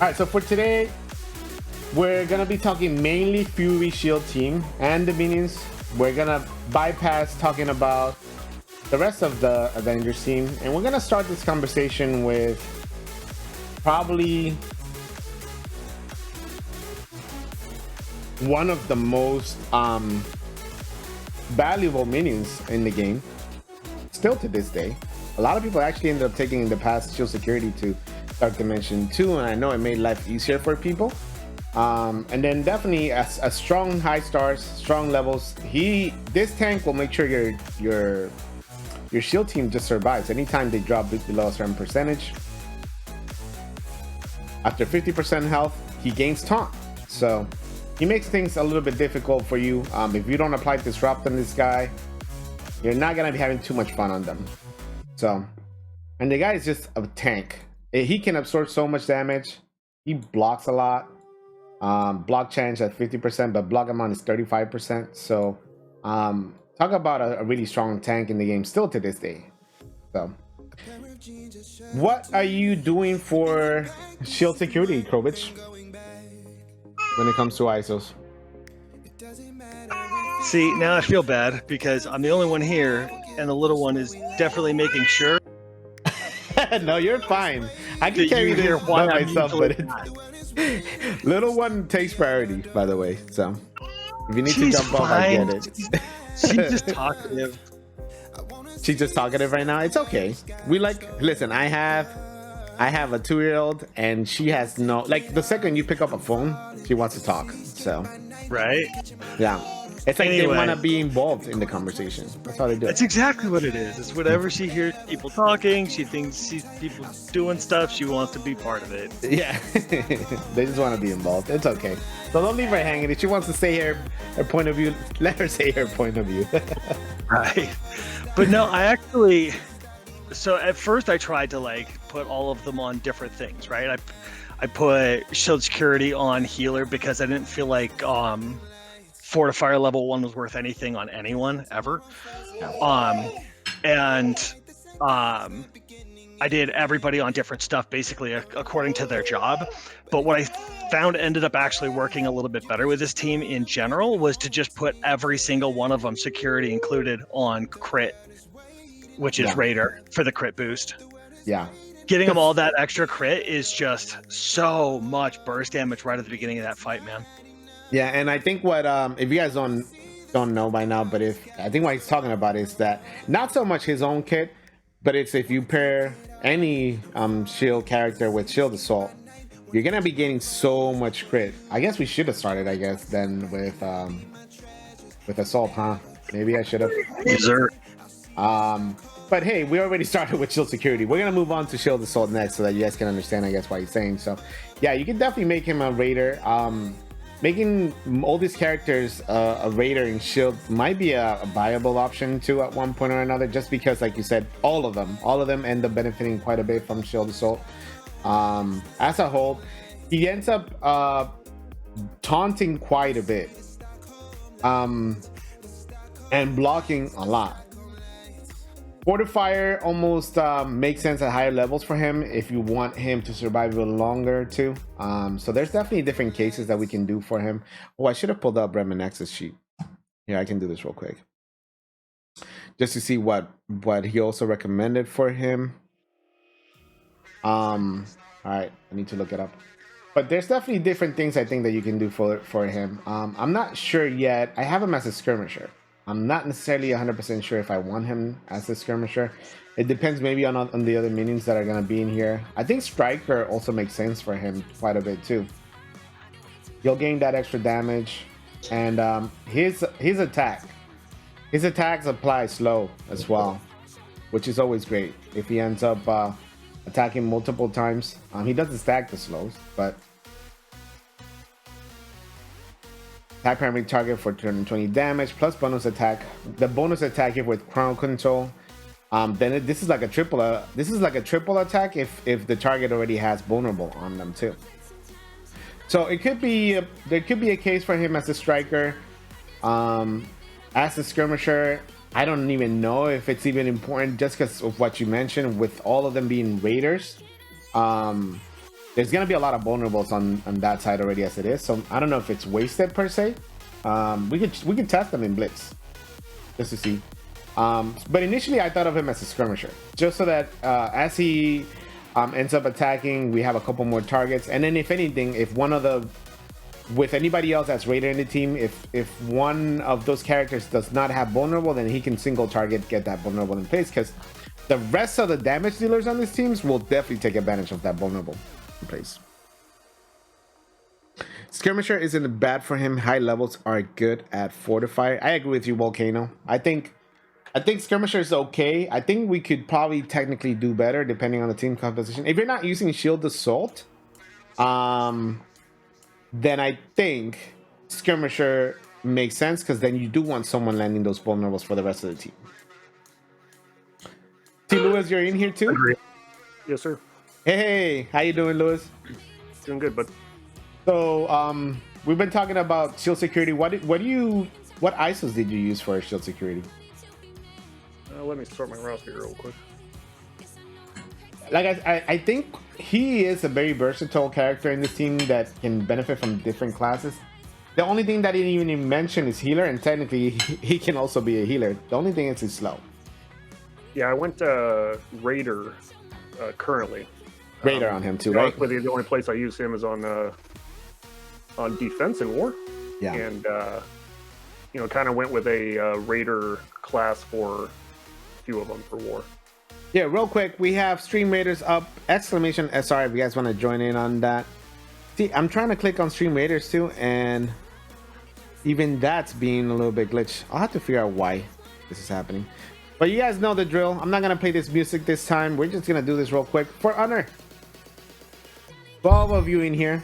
right, so for today, we're gonna be talking mainly Fury Shield team and the minions. We're gonna bypass talking about the rest of the Avengers team, and we're gonna start this conversation with probably one of the most valuable minions in the game, still to this day. A lot of people actually ended up taking the past Shield Security to Dark Dimension 2, and I know it made life easier for people. And then definitely a strong high stars, strong levels. This tank will make sure your shield team just survives anytime they drop below a certain percentage. After 50% health, he gains taunt, so he makes things a little bit difficult for you. If you don't apply disrupt on this guy, you're not gonna be having too much fun on them. So, and the guy is just a tank. He can absorb so much damage. He blocks a lot. Block chance at 50%, but block amount is 35%. So talk about a really strong tank in the game still to this day. So what are you doing for shield security, Krovich, when it comes to ISOs? See, now I feel bad because I'm the only one here and the little one is definitely making sure. No, you're fine. I can carry this by myself, but little one takes priority, by the way. So if you need to jump off, I get it. She's just talkative. She's just talkative right now. It's okay. Listen, I have a 2-year-old and she has no, like, the second you pick up a phone, she wants to talk. So right, yeah, it's like they want to be involved in the conversation. That's how they do it. That's exactly what it is. It's whatever she hears people talking, she thinks she's people doing stuff, she wants to be part of it. Yeah. They just want to be involved. It's okay. So don't leave her hanging. If she wants to say her point of view, let her say her point of view. Right. But no, so at first I tried to put all of them on different things, right? I put shield security on healer because I didn't feel like fortifier level 1 was worth anything on anyone ever. I did everybody on different stuff basically according to their job. But what I found ended up actually working a little bit better with this team in general was to just put every single one of them, security included, on crit, which is Raider for the crit boost. Yeah. Getting them all that extra crit is just so much burst damage right at the beginning of that fight, man. Yeah, and I think what if you guys don't know by now, but I think what he's talking about is that not so much his own kit, but it's if you pair any shield character with shield assault, you're gonna be getting so much crit. I guess we should have started, then with assault, huh? Maybe I should have. Dessert. But hey, we already started with shield security. We're gonna move on to shield assault next, so that you guys can understand, I guess, what he's saying. So yeah, you can definitely make him a raider. Making all these characters a raider in shield might be a viable option too at one point or another, just because, like you said, all of them end up benefiting quite a bit from shield assault. As a whole, he ends up taunting quite a bit, and blocking a lot. Fortifier almost makes sense at higher levels for him if you want him to survive a little longer too. So there's definitely different cases that we can do for him. Oh, I should have pulled up Bremen X's sheet. Here, I can do this real quick, just to see what he also recommended for him. All right, I need to look it up. But there's definitely different things I think that you can do for him. I'm not sure yet. I have him as a skirmisher. I'm not necessarily 100% sure if I want him as a skirmisher. It depends maybe on the other minions that are going to be in here. I think Striker also makes sense for him quite a bit too. You'll gain that extra damage, and his attacks apply slow as well, which is always great if he ends up attacking multiple times. He doesn't stack the slows, but attack primary target for 220 damage plus bonus attack. The bonus attack here with crown control. Then this is like a triple. This is like a triple attack if the target already has vulnerable on them too. So it could be there could be a case for him as a striker, as a skirmisher. I don't even know if it's even important just because of what you mentioned with all of them being raiders. there's gonna be a lot of vulnerables on that side already as it is. So I don't know if it's wasted per se. We could test them in blitz just to see. But initially I thought of him as a skirmisher, just so that as he ends up attacking, we have a couple more targets. And then if anything, if one of the with anybody else that's Raider in the team, if one of those characters does not have vulnerable, then he can single target get that vulnerable in place, because the rest of the damage dealers on these teams will definitely take advantage of that vulnerable in place. Skirmisher isn't bad for him. High levels are good at Fortifier. I agree with you, Volcano. I think Skirmisher is okay. I think we could probably technically do better depending on the team composition. If you're not using Shield Assault, then I think Skirmisher makes sense, because then you do want someone landing those vulnerables for the rest of the team. See, Lewis, you're in here too? Agree. Yes, sir. Hey, how you doing, Lewis? Doing good, bud. So, we've been talking about shield security. What ISOs did you use for shield security? Let me sort my roster here real quick. Like I think he is a very versatile character in this team that can benefit from different classes. The only thing that he didn't even mention is healer, and technically he can also be a healer. The only thing is he's slow. Yeah, I went Raider currently. Raider on him too, right? With the only place I use him is on defense and war. Yeah. And kind of went with a Raider class for a few of them for war. Yeah, real quick, we have Stream Raiders up, exclamation SR if you guys want to join in on that. See, I'm trying to click on Stream Raiders too, and even that's being a little bit glitched. I'll have to figure out why this is happening. But you guys know the drill. I'm not going to play this music this time. We're just going to do this real quick for honor. 12 of you in here.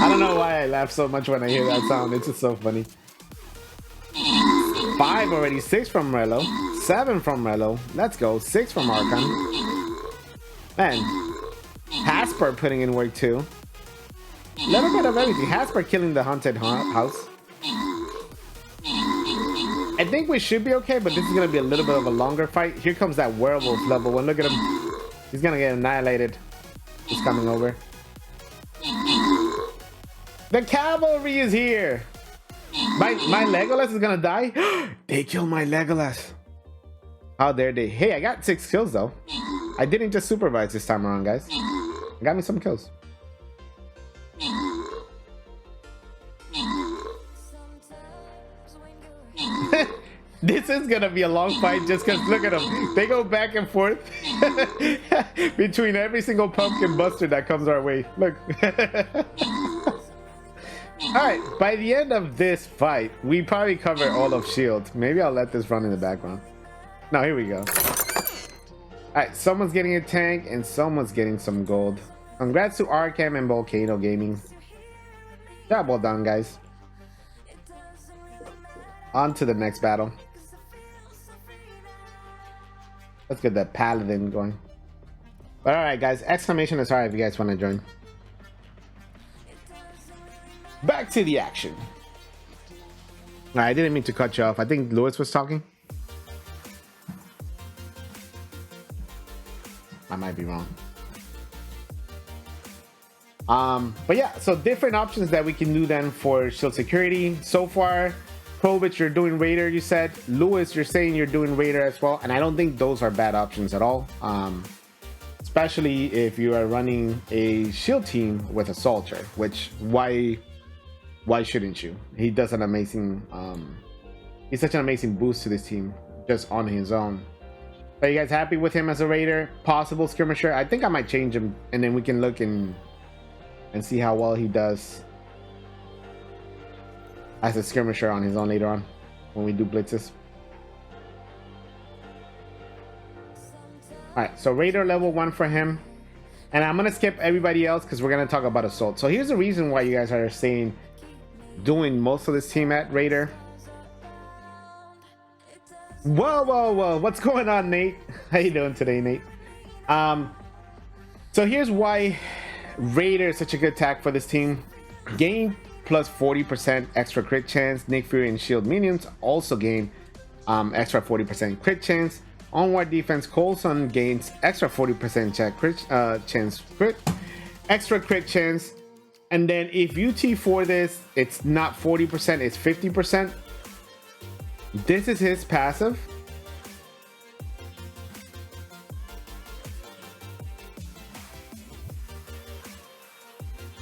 I don't know why I laugh so much when I hear that sound. It's just so funny. 5 already. 6 from Relo. 7 from Relo. Let's go. 6 from Archon. Man, Hasper putting in work too. Little bit of everything. Hasper killing the haunted house. I think we should be okay, but this is gonna be a little bit of a longer fight. Here comes that werewolf level one. Look at him. He's gonna get annihilated. He's coming over. The cavalry is here. My Legolas is gonna die. They killed my Legolas. How dare they? Hey, I got 6 kills though. I didn't just supervise this time around, guys. I got me some kills. This is gonna be a long fight just because look at them. They go back and forth between every single pumpkin buster that comes our way. Look. Alright, by the end of this fight, we probably cover all of shield. Maybe I'll let this run in the background. Now here we go. Alright, someone's getting a tank and someone's getting some gold. Congrats to Arkham and Volcano Gaming. Job well done, guys. On to the next battle. Let's get that paladin going. But alright guys, exclamation is alright if you guys want to join. Back to the action. I didn't mean to cut you off. I think Lewis was talking. I might be wrong. But yeah, so different options that we can do then for shield security. So far, Probich, you're doing Raider, you said. Lewis, you're saying you're doing Raider as well. And I don't think those are bad options at all. Especially if you are running a shield team with a Soldier, which why shouldn't you? He does an amazing, he's such an amazing boost to this team just on his own. Are you guys happy with him as a Raider? Possible skirmisher? I think I might change him and then we can look and see how well he does as a skirmisher on his own later on when we do blitzes. Alright, so Raider level 1 for him. And I'm going to skip everybody else because we're going to talk about Assault. So here's the reason why you guys are saying doing most of this team at Raider. Whoa, what's going on, Nate? How you doing today, Nate? So here's why Raider is such a good tag for this team. plus 40% extra crit chance. Nick Fury and Shield minions also gain extra 40% crit chance. Onward defense, Coulson gains extra 40% chance crit, extra crit chance. And then if you T4 this, it's not 40%, it's 50%. This is his passive.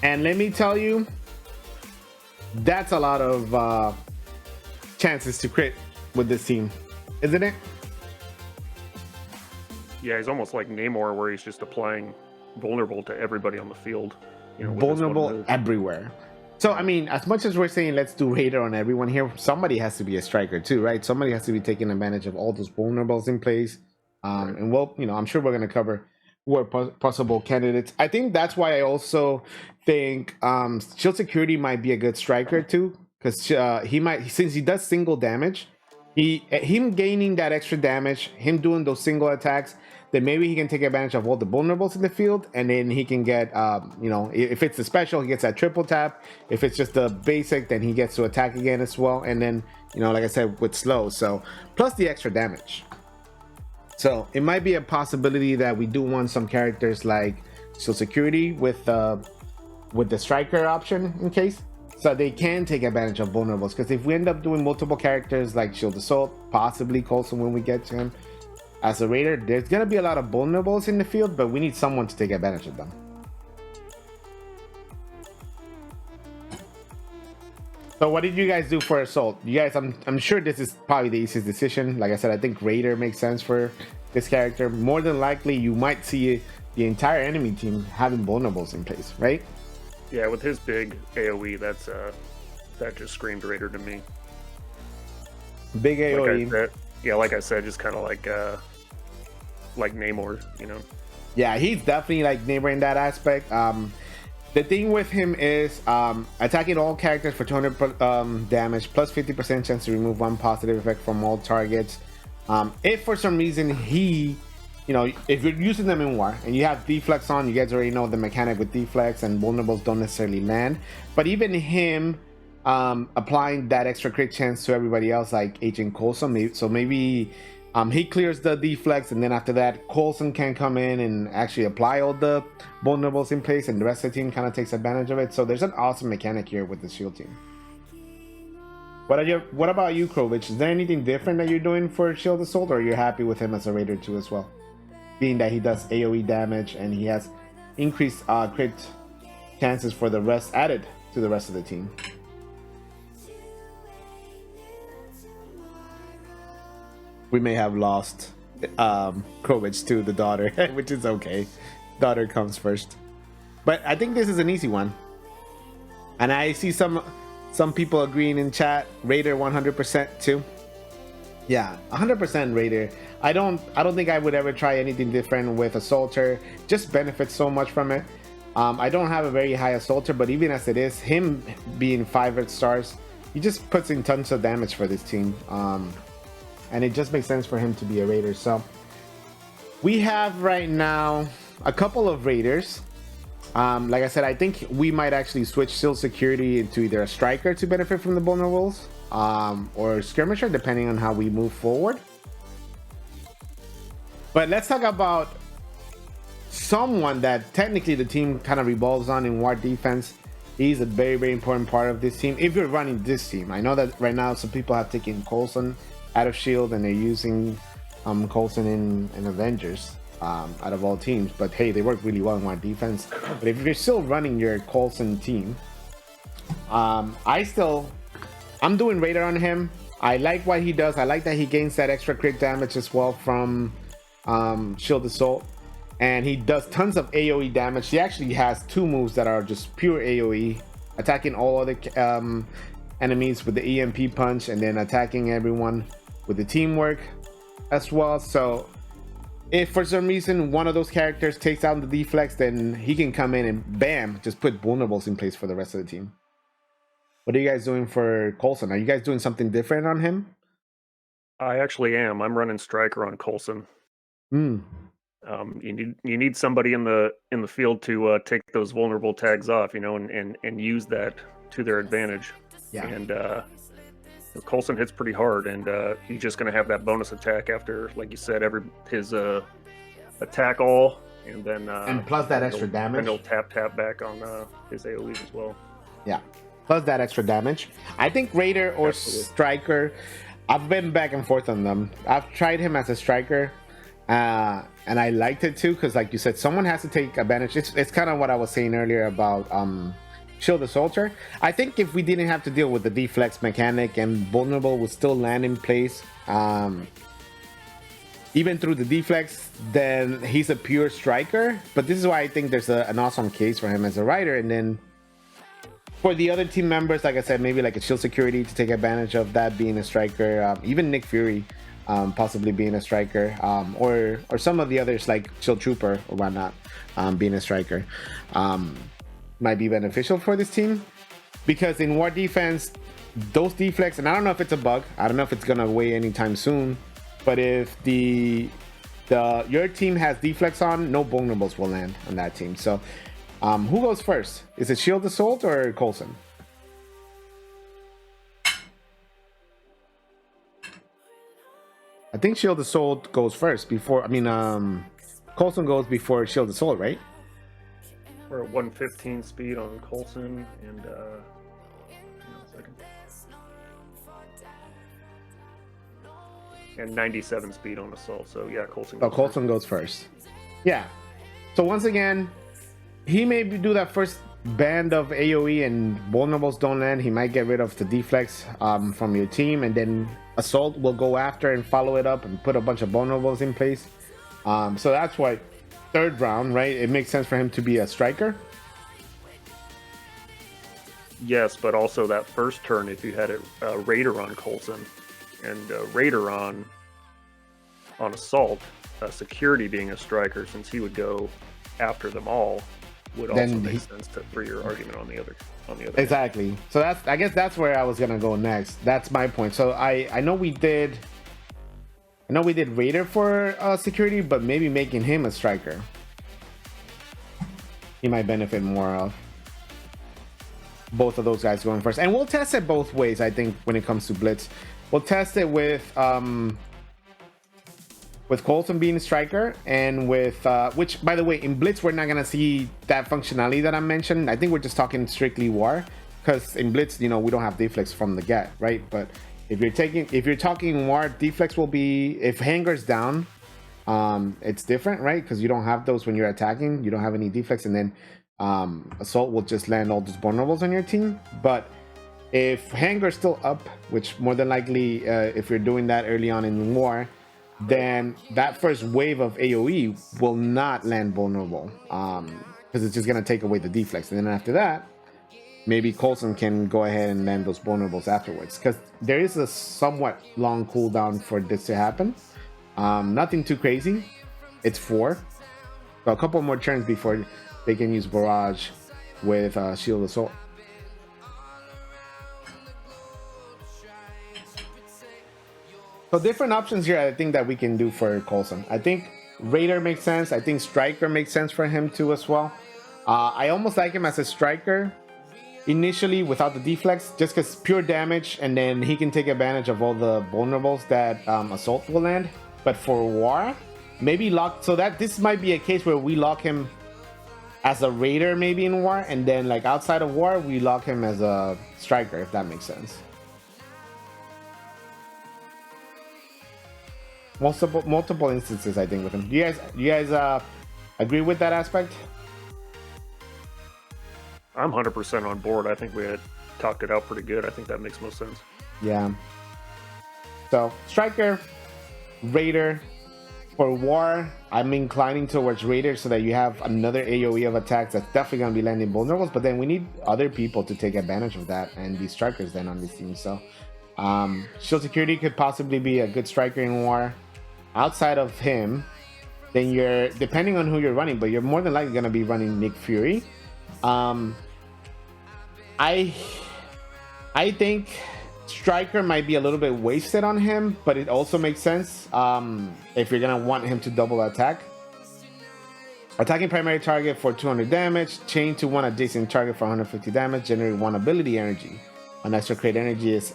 And let me tell you, that's a lot of chances to crit with this team, isn't it? Yeah, he's almost like Namor, where he's just applying vulnerable to everybody on the field. You know, with this one Vulnerable move. everywhere. So, I mean, as much as we're saying let's do Raider on everyone here, somebody has to be a striker too, right? Somebody has to be taking advantage of all those vulnerables in place. Right. And we'll, you know, I'm sure we're going to cover who are possible candidates. I think that's why I also think Shield Security might be a good striker too, because he might, since he does single damage, him gaining that extra damage, him doing those single attacks, then maybe he can take advantage of all the vulnerables in the field, and then he can get, you know, if it's a special, he gets that triple tap. If it's just a basic, then he gets to attack again as well. And then, you know, like I said, with slow, so plus the extra damage. So it might be a possibility that we do want some characters like Shield Security with the striker option in case, so they can take advantage of vulnerables. Because if we end up doing multiple characters like Shield Assault, possibly Coulson when we get to him as a Raider, there's gonna be a lot of vulnerables in the field, but we need someone to take advantage of them. So what did you guys do for Assault? You guys, I'm sure this is probably the easiest decision. Like I said, I think Raider makes sense for this character. More than likely, you might see the entire enemy team having vulnerables in place, right? Yeah, with his big AoE, that just screamed Raider to me. Big AoE. Like I said, just kind of like Namor, you know. Yeah, he's definitely like Namor in that aspect. The thing with him is attacking all characters for 200 damage, plus 50% chance to remove one positive effect from all targets. If for some reason he, you know, if you're using them in war and you have deflex on, you guys already know the mechanic with deflex and vulnerables don't necessarily land. But even him applying that extra crit chance to everybody else, like Agent Coulson, so maybe he clears the deflex, and then after that Coulson can come in and actually apply all the vulnerables in place, and the rest of the team kind of takes advantage of it. So there's an awesome mechanic here with the Shield team. What about you, Krovich? Is there anything different that you're doing for Shield Assault, or you're happy with him as a Raider too as well, being that he does AoE damage and he has increased crit chances for the rest added to the rest of the team? We may have lost Krovich to the daughter, which is okay. Daughter comes first. But I think this is an easy one. And I see some people agreeing in chat. Raider 100% too. Yeah, 100% Raider. I don't think I would ever try anything different with Assaulter. Just benefits so much from it. I don't have a very high Assaulter, but even as it is, him being 5 stars, he just puts in tons of damage for this team. And it just makes sense for him to be a Raider. So we have right now a couple of Raiders. Like I said, I think we might actually switch Shield Security into either a striker to benefit from the vulnerables, or skirmisher, depending on how we move forward. But let's talk about someone that technically the team kind of revolves on in war defense. He's a very, very important part of this team. If you're running this team, I know that right now some people have taken Coulson out of Shield and they're using Coulson in Avengers out of all teams, but hey, they work really well in war defense. But if you're still running your Coulson team, I'm doing Raider on him. I like what he does. I like that he gains that extra crit damage as well from Shield Assault, and he does tons of AoE damage. He actually has 2 moves that are just pure AoE, attacking all other enemies with the EMP punch, and then attacking everyone with the teamwork as well. So if for some reason one of those characters takes out the deflex, then he can come in and bam, just put vulnerables in place for the rest of the team. What are you guys doing for Coulson? Are you guys doing something different on him? I actually am. I'm running striker on Coulson. You need somebody in the field to take those vulnerable tags off, you know, and use that to their advantage. Yeah. And Coulson hits pretty hard, and he's just going to have that bonus attack after, like you said, his attack all, and then and plus that extra damage. And he'll tap back on his AoEs as well. Yeah, plus that extra damage. I think Raider or Striker, I've been back and forth on them. I've tried him as a Striker, and I liked it too, because like you said, someone has to take advantage. It's kind of what I was saying earlier about Shield the Soldier. I think if we didn't have to deal with the deflex mechanic and vulnerable would still land in place, even through the deflex, then he's a pure striker. But this is why I think there's an awesome case for him as a rider. And then for the other team members, like I said, maybe like a shield security to take advantage of that being a striker, even Nick Fury possibly being a striker, or some of the others like Shield Trooper or whatnot being a striker. Might be beneficial for this team, because in war defense, those deflex, and I don't know if it's a bug, I don't know if it's gonna away anytime soon, but if your team has deflex on, no vulnerables will land on that team. So who goes first? Is it Shield Assault or Coulson? I think Shield Assault goes first before, Coulson goes before Shield Assault, right? We're at 115 speed on Coulson, and hang on a second. And 97 speed on Assault. So yeah, Coulson. Coulson goes first. Yeah. So once again, he may do that first band of AoE and vulnerables don't land. He might get rid of the deflex from your team, and then Assault will go after and follow it up and put a bunch of vulnerables in place. So that's why third round, right? It makes sense for him to be a striker. Yes, but also that first turn, if you had a Raider on Coulson and a Raider on Assault, Security being a striker, since he would go after them all, would also make sense for your argument on the other. Exactly. Hand. So I guess that's where I was gonna go next. That's my point. So I know we did Raider for security, but maybe making him a striker, he might benefit more of both of those guys going first. And we'll test it both ways. I think when it comes to Blitz, we'll test it with Coulson being a striker, and with which, by the way, in Blitz we're not gonna see that functionality that I mentioned. I think we're just talking strictly war, because in Blitz, we don't have deflex from the get, right? But if you're talking war, deflex will be, if hangar's down, it's different, right? Because you don't have those when you're attacking. You don't have any deflex, and then Assault will just land all those vulnerables on your team. But if hangar's still up, which more than likely, if you're doing that early on in war, then that first wave of AoE will not land vulnerable, because it's just going to take away the deflex. And then after that, maybe Coulson can go ahead and land those vulnerables afterwards, because there is a somewhat long cooldown for this to happen. Nothing too crazy. It's 4. So a couple more turns before they can use Barrage with Shield Assault. So different options here, I think, that we can do for Coulson. I think Raider makes sense. I think Striker makes sense for him too as well. I almost like him as a Striker initially without the deflex, just because pure damage, and then he can take advantage of all the vulnerables that Assault will land. But for war, maybe lock, so that this might be a case where we lock him as a Raider maybe in war, and then like outside of war we lock him as a Striker, if that makes sense. Multiple instances, I think, with him. Do you guys agree with that aspect? I'm 100% on board. I think we had talked it out pretty good. I think that makes most sense. Yeah. So Striker, Raider. For war, I'm inclining towards Raider, so that you have another AoE of attacks that's definitely going to be landing vulnerables, but then we need other people to take advantage of that, and be strikers then on this team. So Shield Security could possibly be a good striker in war. Outside of him, then you're, depending on who you're running, but you're more than likely going to be running Nick Fury. I think Striker might be a little bit wasted on him, but it also makes sense if you're going to want him to double attack. Attacking primary target for 200 damage. Chain to one adjacent target for 150 damage. Generate one ability energy. An extra crate energy is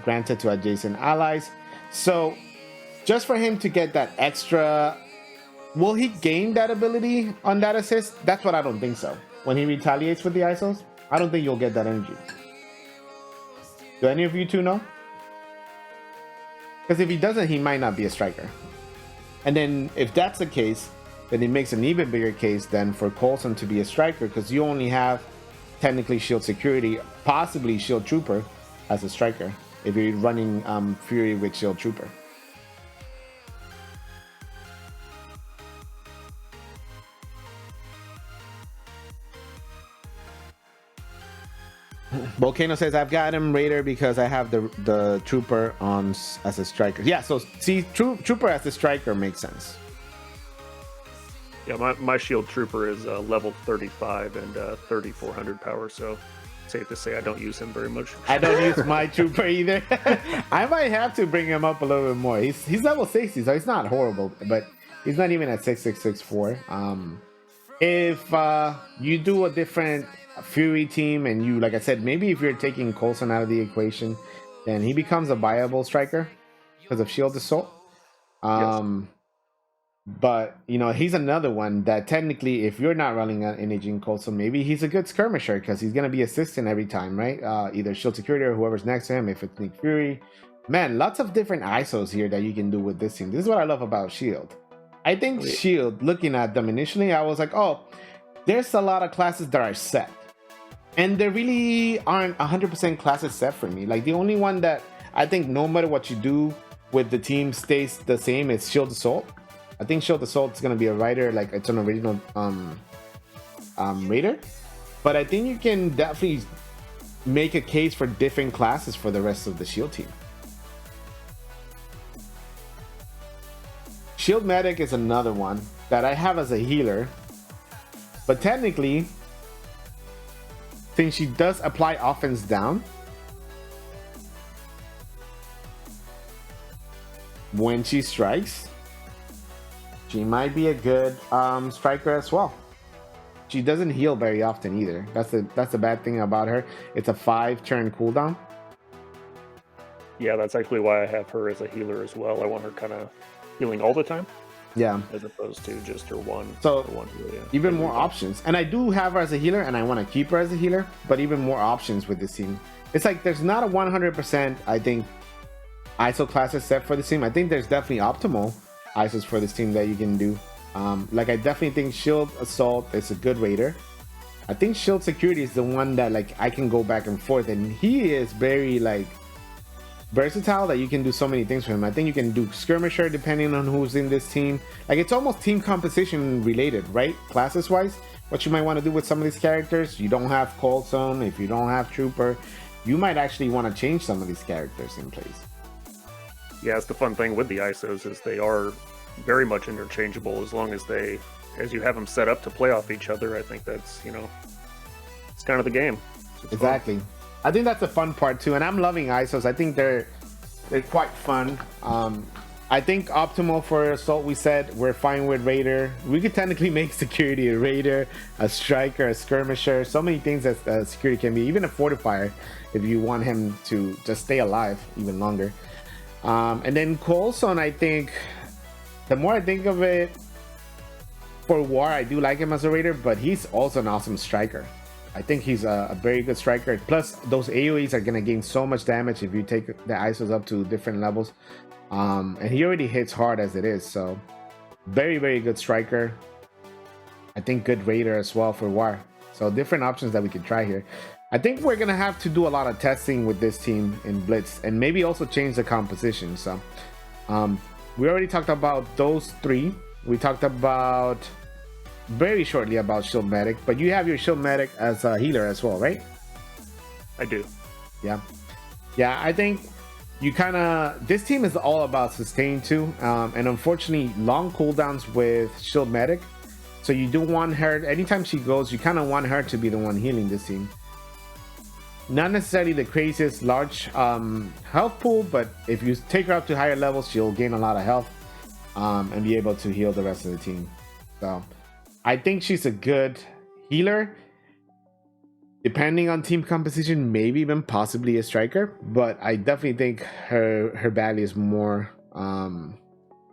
granted to adjacent allies. So just for him to get that extra, will he gain that ability on that assist? That's what I don't think so. When he retaliates with the ISOs, I don't think you'll get that energy. Do any of you two know? Because if he doesn't, he might not be a striker. And then if that's the case, then it makes an even bigger case then for Coulson to be a striker, because you only have technically shield security, possibly shield trooper as a striker if you're running Fury with shield trooper. Volcano says, I've got him Raider because I have the Trooper on as a striker. Yeah, so see, Trooper as a striker makes sense. Yeah, my Shield Trooper is level 35 and 3,400 power, so safe to say I don't use him very much. I don't use my Trooper either. I might have to bring him up a little bit more. He's level 60, so he's not horrible, but he's not even at 6664. If you do a different Fury team and you, like I said, maybe if you're taking Coulson out of the equation, then he becomes a viable striker because of Shield Assault. Yes. But you know, he's another one that technically, if you're not running an imaging Coulson, maybe he's a good skirmisher because he's gonna be assisting every time, right? Either Shield Security or whoever's next to him. If it's Nick Fury, man, lots of different ISOs here that you can do with this team. This is what I love about Shield. I think Shield, looking at them initially, I was like, oh, there's a lot of classes that are set. And there really aren't 100% classes set for me. Like the only one that I think no matter what you do with the team stays the same is Shield Assault. I think Shield Assault is going to be a Rider, like it's an original Raider. But I think you can definitely make a case for different classes for the rest of the Shield team. Shield Medic is another one that I have as a healer. But technically, since she does apply offense down when she strikes, she might be a good striker as well. She doesn't heal very often either. That's the bad thing about her. It's a 5-turn cooldown. Yeah, that's actually why I have her as a healer as well. I want her kind of healing all the time. Yeah, as opposed to just her one. So her one heal, yeah. Even more options, and I do have her as a healer, and I want to keep her as a healer. But even more options with this team. It's like there's not a 100%. I think ISO classes set for this team. I think there's definitely optimal ISOs for this team that you can do. Like I definitely think Shield Assault is a good Raider. I think Shield Security is the one that like I can go back and forth, and he is very like versatile that you can do so many things for him. I think you can do skirmisher depending on who's in this team. Like it's almost team composition related, right? Classes wise, what you might want to do with some of these characters. You don't have Coulson, if you don't have Trooper, you might actually want to change some of these characters in place. Yeah, it's the fun thing with the ISOs is they are very much interchangeable as long as you have them set up to play off each other. I think that's, it's kind of the game. It's exactly. Fun. I think that's the fun part too, and I'm loving ISOs. I think they're quite fun. I think optimal for Assault, we said we're fine with Raider. We could technically make Security a Raider, a Striker, a Skirmisher, so many things that Security can be, even a Fortifier if you want him to just stay alive even longer. And then Coulson, I think, the more I think of it, for War, I do like him as a Raider, but he's also an awesome Striker. I think he's a very good striker. Plus, those AoEs are going to gain so much damage if you take the ISOs up to different levels. And he already hits hard as it is. So, very, very good striker. I think good Raider as well for War. So, different options that we can try here. I think we're going to have to do a lot of testing with this team in Blitz. And maybe also change the composition. So, we already talked about those three. We talked about very shortly about Shield Medic, but you have your Shield Medic as a healer as well, right? I do. Yeah, I think you kind of, this team is all about sustain too, and unfortunately long cooldowns with Shield Medic, so you do want her, anytime she goes, you kind of want her to be the one healing this team. Not necessarily the craziest large health pool, but if you take her up to higher levels, she'll gain a lot of health and be able to heal the rest of the team. So I think she's a good healer. Depending on team composition, maybe even possibly a striker. But I definitely think her value is more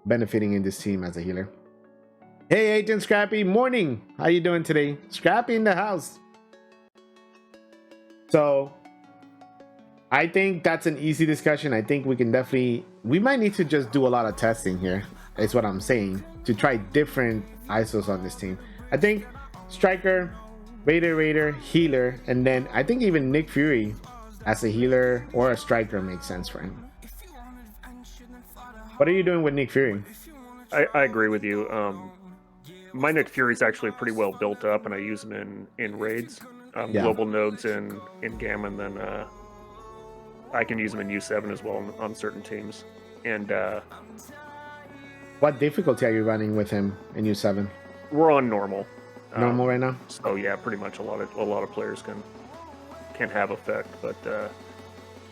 benefiting in this team as a healer. Hey, Agent Scrappy, morning. How you doing today? Scrappy in the house. So I think that's an easy discussion. I think we might need to just do a lot of testing here, is what I'm saying, to try different ISOs on this team. I think striker, Raider, healer, and then I think even Nick Fury as a healer or a striker makes sense for him. What are you doing with Nick Fury? I agree with you. My Nick Fury's actually pretty well built up, and I use him in raids, global nodes in Gamma, and then I can use him in U7 as well on certain teams. And what difficulty are you running with him in U7? We're on normal. Normal right now. So yeah, pretty much a lot of players can have effect, but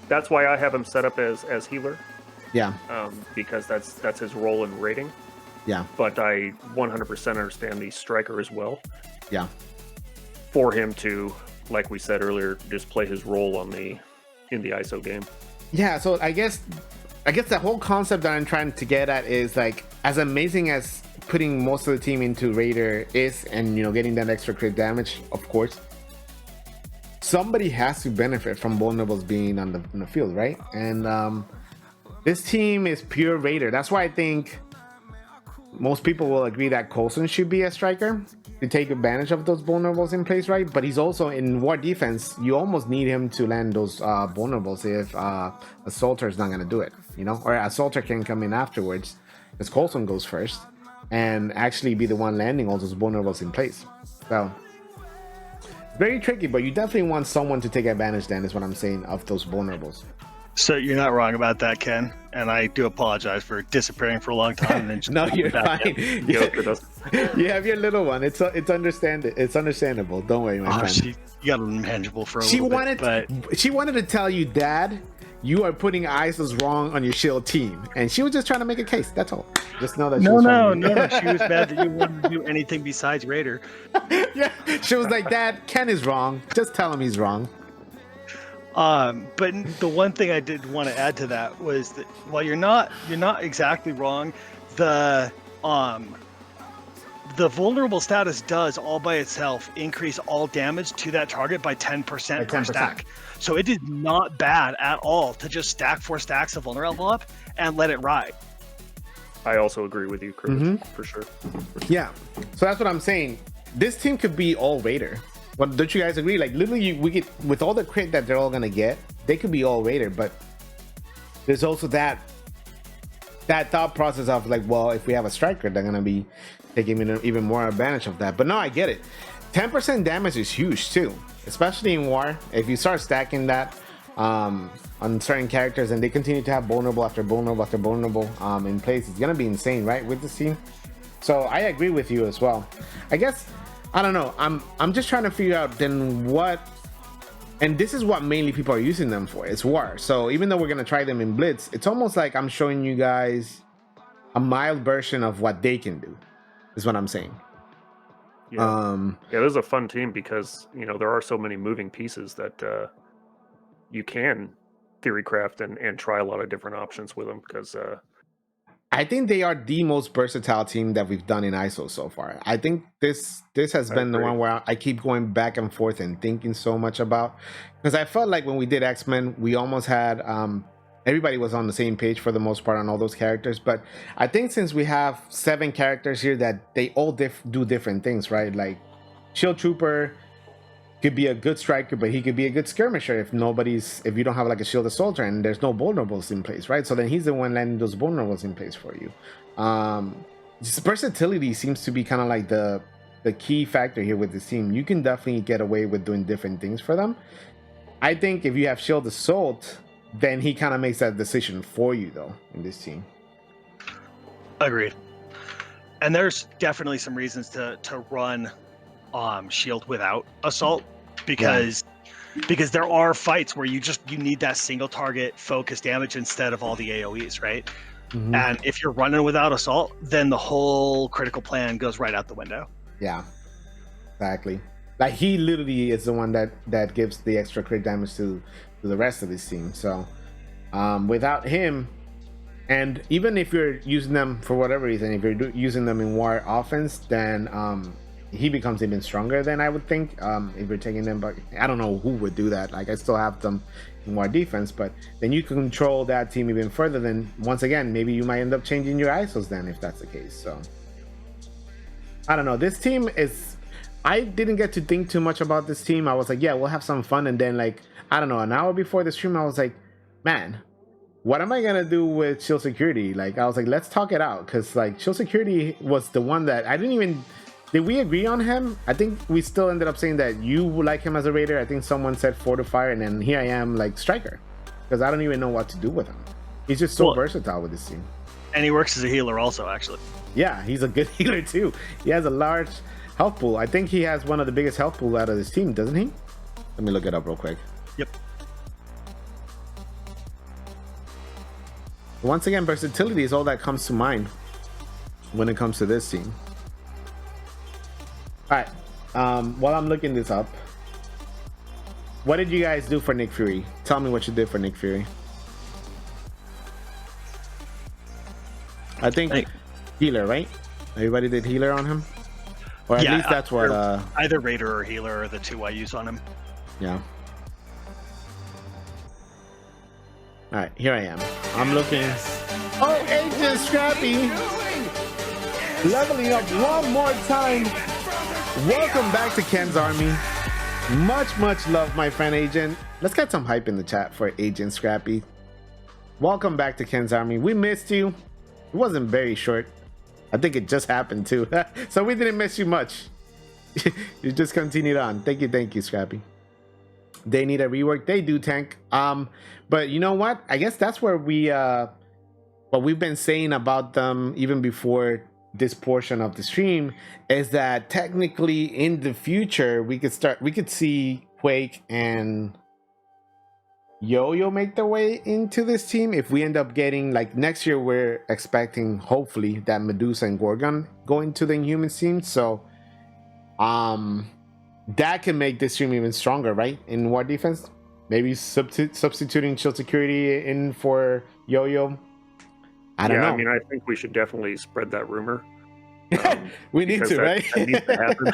that's why I have him set up as healer. Yeah. Because that's his role in raiding. Yeah. But I 100% understand the striker as well. Yeah. For him to, like we said earlier, just play his role in the ISO game. Yeah. So I guess the whole concept that I'm trying to get at is like, as amazing as putting most of the team into Raider is, and getting that extra crit damage, of course, somebody has to benefit from vulnerables being on the field, right? And this team is pure Raider. That's why I think most people will agree that Coulson should be a striker to take advantage of those vulnerables in place, right? But he's also in war defense. You almost need him to land those vulnerables if Assaulter is not going to do it, or Assaulter can come in afterwards, because Coulson goes first and actually be the one landing all those vulnerables in place. So very tricky, but you definitely want someone to take advantage then, is what I'm saying, of those vulnerables. So you're not wrong about that, Ken, and I do apologize for disappearing for a long time. And then just no, you're fine. You have your little one. It's understandable. Don't worry, my friend. You got a manageable for a little bit. But she wanted to tell you, Dad, you are putting ISOs wrong on your shield team, and she was just trying to make a case. That's all. Just know that. No. She was mad that you wouldn't do anything besides Raider. Yeah, she was like, Dad, Ken is wrong. Just tell him he's wrong. But the one thing I did want to add to that was that while you're not exactly wrong, the vulnerable status does all by itself increase all damage to that target by 10% per stack. So it is not bad at all to just stack 4 stacks of vulnerable up and let it ride. I also agree with you, Chris, for sure. Yeah, so that's what I'm saying. This team could be all Raider. But don't you guys agree? Like, literally, we get, with all the crit that they're all gonna get, they could be all Raider. But there's also that thought process of like, well, if we have a striker, they're gonna be taking even more advantage of that. But no, I get it. 10% damage is huge too, especially in war. If you start stacking that on certain characters and they continue to have vulnerable after vulnerable after vulnerable in place, it's gonna be insane, right, with this team. So I agree with you as well. I guess, I don't know, I'm just trying to figure out then what, and this is what mainly people are using them for, it's war. So even though we're gonna try them in Blitz, it's almost like I'm showing you guys a mild version of what they can do, is what I'm saying. Yeah, yeah, this is a fun team because there are so many moving pieces that you can theorycraft and try a lot of different options with them, because I think they are the most versatile team that we've done in ISO so far. I think this has been the one where I keep going back and forth and thinking so much about, because I felt like when we did X-Men, we almost had everybody was on the same page for the most part on all those characters. But I think since we have 7 characters here that they all do different things, right? Like Shield Trooper could be a good striker, but he could be a good skirmisher if you don't have like a Shield Assaulter and there's no vulnerables in place, right? So then he's the one landing those vulnerables in place for you. Just versatility seems to be kind of like the key factor here with this team. You can definitely get away with doing different things for them. I think if you have Shield Assault, then he kind of makes that decision for you though in this team. Agreed. And there's definitely some reasons to run Shield without Assault, because there are fights where you need that single target focus damage instead of all the AoEs, right? And if you're running without Assault, then the whole critical plan goes right out the window. Yeah, exactly. Like he literally is the one that gives the extra crit damage to the rest of his team. So without him, and even if you're using them for whatever reason, if you're using them in war offense, then he becomes even stronger than I would think. If you're taking them, but I don't know who would do that. Like I still have them in war defense, but then you can control that team even further. Then once again, maybe you might end up changing your ISOs then if that's the case. So I don't know. This team is. I didn't get to think too much about this team. I was like, yeah, we'll have some fun, and then like I don't know, an hour before the stream, I was like, man, what am I gonna do with shield security? Like I was like, let's talk it out, because like shield security was the one that I didn't even. Did we agree on him? I think we still ended up saying that you would like him as a raider. I think someone said fortifier, and then here I am like striker, because I don't even know what to do with him. He's just so versatile with this team. And he works as a healer also, actually. Yeah, he's a good healer too. He has a large health pool. I think he has one of the biggest health pool out of this team, doesn't he? Let me look it up real quick. Yep. Once again, versatility is all that comes to mind when it comes to this team. All right, while I'm looking this up, what did you guys do for Nick Fury? Tell me what you did for Nick Fury. I think healer, right? Everybody did healer on him? Or at least that's what... either raider or healer are the two I use on him. Yeah. Alright, here I am. I'm looking... Oh, Agent Scrappy! Leveling up one more time. Welcome back to Ken's Army. Much love, my friend Agent. Let's get some hype in the chat for Agent Scrappy. Welcome back to Ken's Army. We missed you. It wasn't very short. I think it just happened too. So we didn't miss you much. You just continued on. Thank you, Scrappy. They need a rework. They do, Tank. But you know what? I guess that's where we what we've been saying about them even before this portion of the stream is that technically in the future we could see Quake and Yo-Yo make their way into this team if we end up getting, like, next year we're expecting hopefully that Medusa and Gorgon go into the Inhuman team. So that can make this team even stronger, right? In war defense, maybe substituting shield security in for Yo-Yo. I don't know. I mean, I think we should definitely spread that rumor. We need to, right? That needs to happen.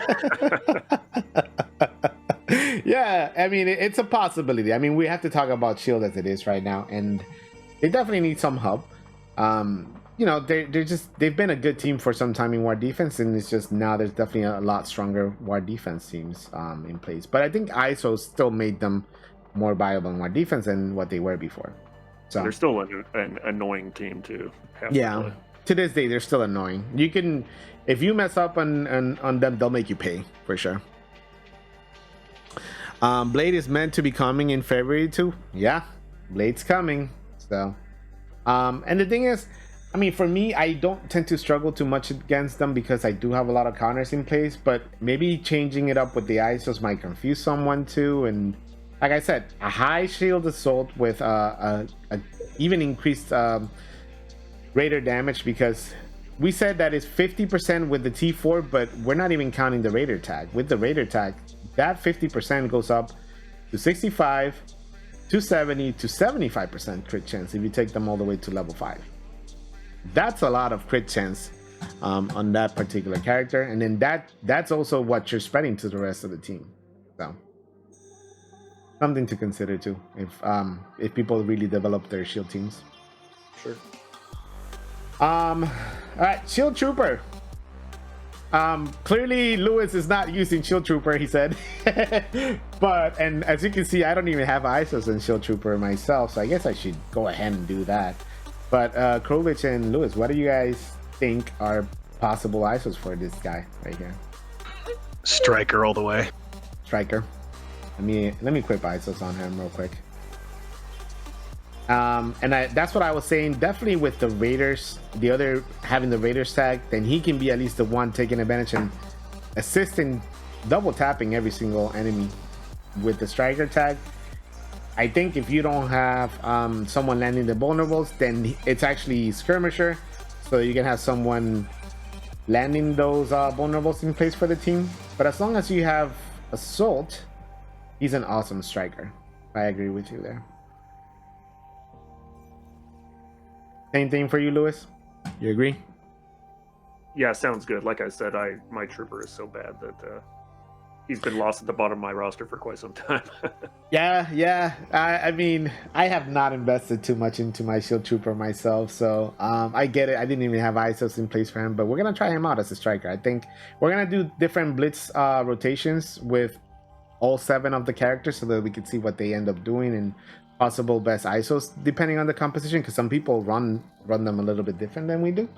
Yeah, I mean, it's a possibility. I mean, we have to talk about Shield as it is right now, and they definitely need some help. You know, they've been a good team for some time in war defense, and it's just now there's definitely a lot stronger war defense teams in place. But I think ISO still made them more viable in war defense than what they were before. So they're still an annoying team to have. Yeah, to this day they're still annoying. You can, if you mess up on them, they'll make you pay for sure. Blade is meant to be coming in February too. Yeah, Blade's coming. So, and the thing is, I mean, for me, I don't tend to struggle too much against them because I do have a lot of counters in place. But maybe changing it up with the ISOs might confuse someone too. And like I said, a high shield assault with a even increased raider damage, because we said that it's 50% with the T4, but we're not even counting the raider tag. With the raider tag, that 50% goes up to 65, to 70, to 75% crit chance if you take them all the way to level 5. That's a lot of crit chance on that particular character, and then that's also what you're spreading to the rest of the team. So something to consider too if people really develop their shield teams. Sure. All right, Shield Trooper. Clearly Lewis is not using Shield Trooper, he said. And as you can see, I don't even have ISOs in Shield Trooper myself, so I guess I should go ahead and do that. But Krovich and Lewis, what do you guys think are possible ISOs for this guy right here? Striker all the way. Striker. Let me equip ISOs on him real quick. That's what I was saying. Definitely with the Raiders, having the Raiders tag, then he can be at least the one taking advantage and assisting, double tapping every single enemy with the Striker tag. I think if you don't have someone landing the vulnerables, then it's actually Skirmisher, so you can have someone landing those vulnerables in place for the team. But as long as you have Assault, he's an awesome striker. I agree with you there. Same thing for you, Lewis? You agree? Yeah, sounds good. Like I said, my trooper is so bad that he's been lost at the bottom of my roster for quite some time. Yeah. I mean, I have not invested too much into my shield trooper myself, so I get it. I didn't even have ISOs in place for him, but we're gonna try him out as a striker. I think we're gonna do different blitz rotations with all 7 of the characters so that we can see what they end up doing and possible best ISOs depending on the composition, because some people run them a little bit different than we do.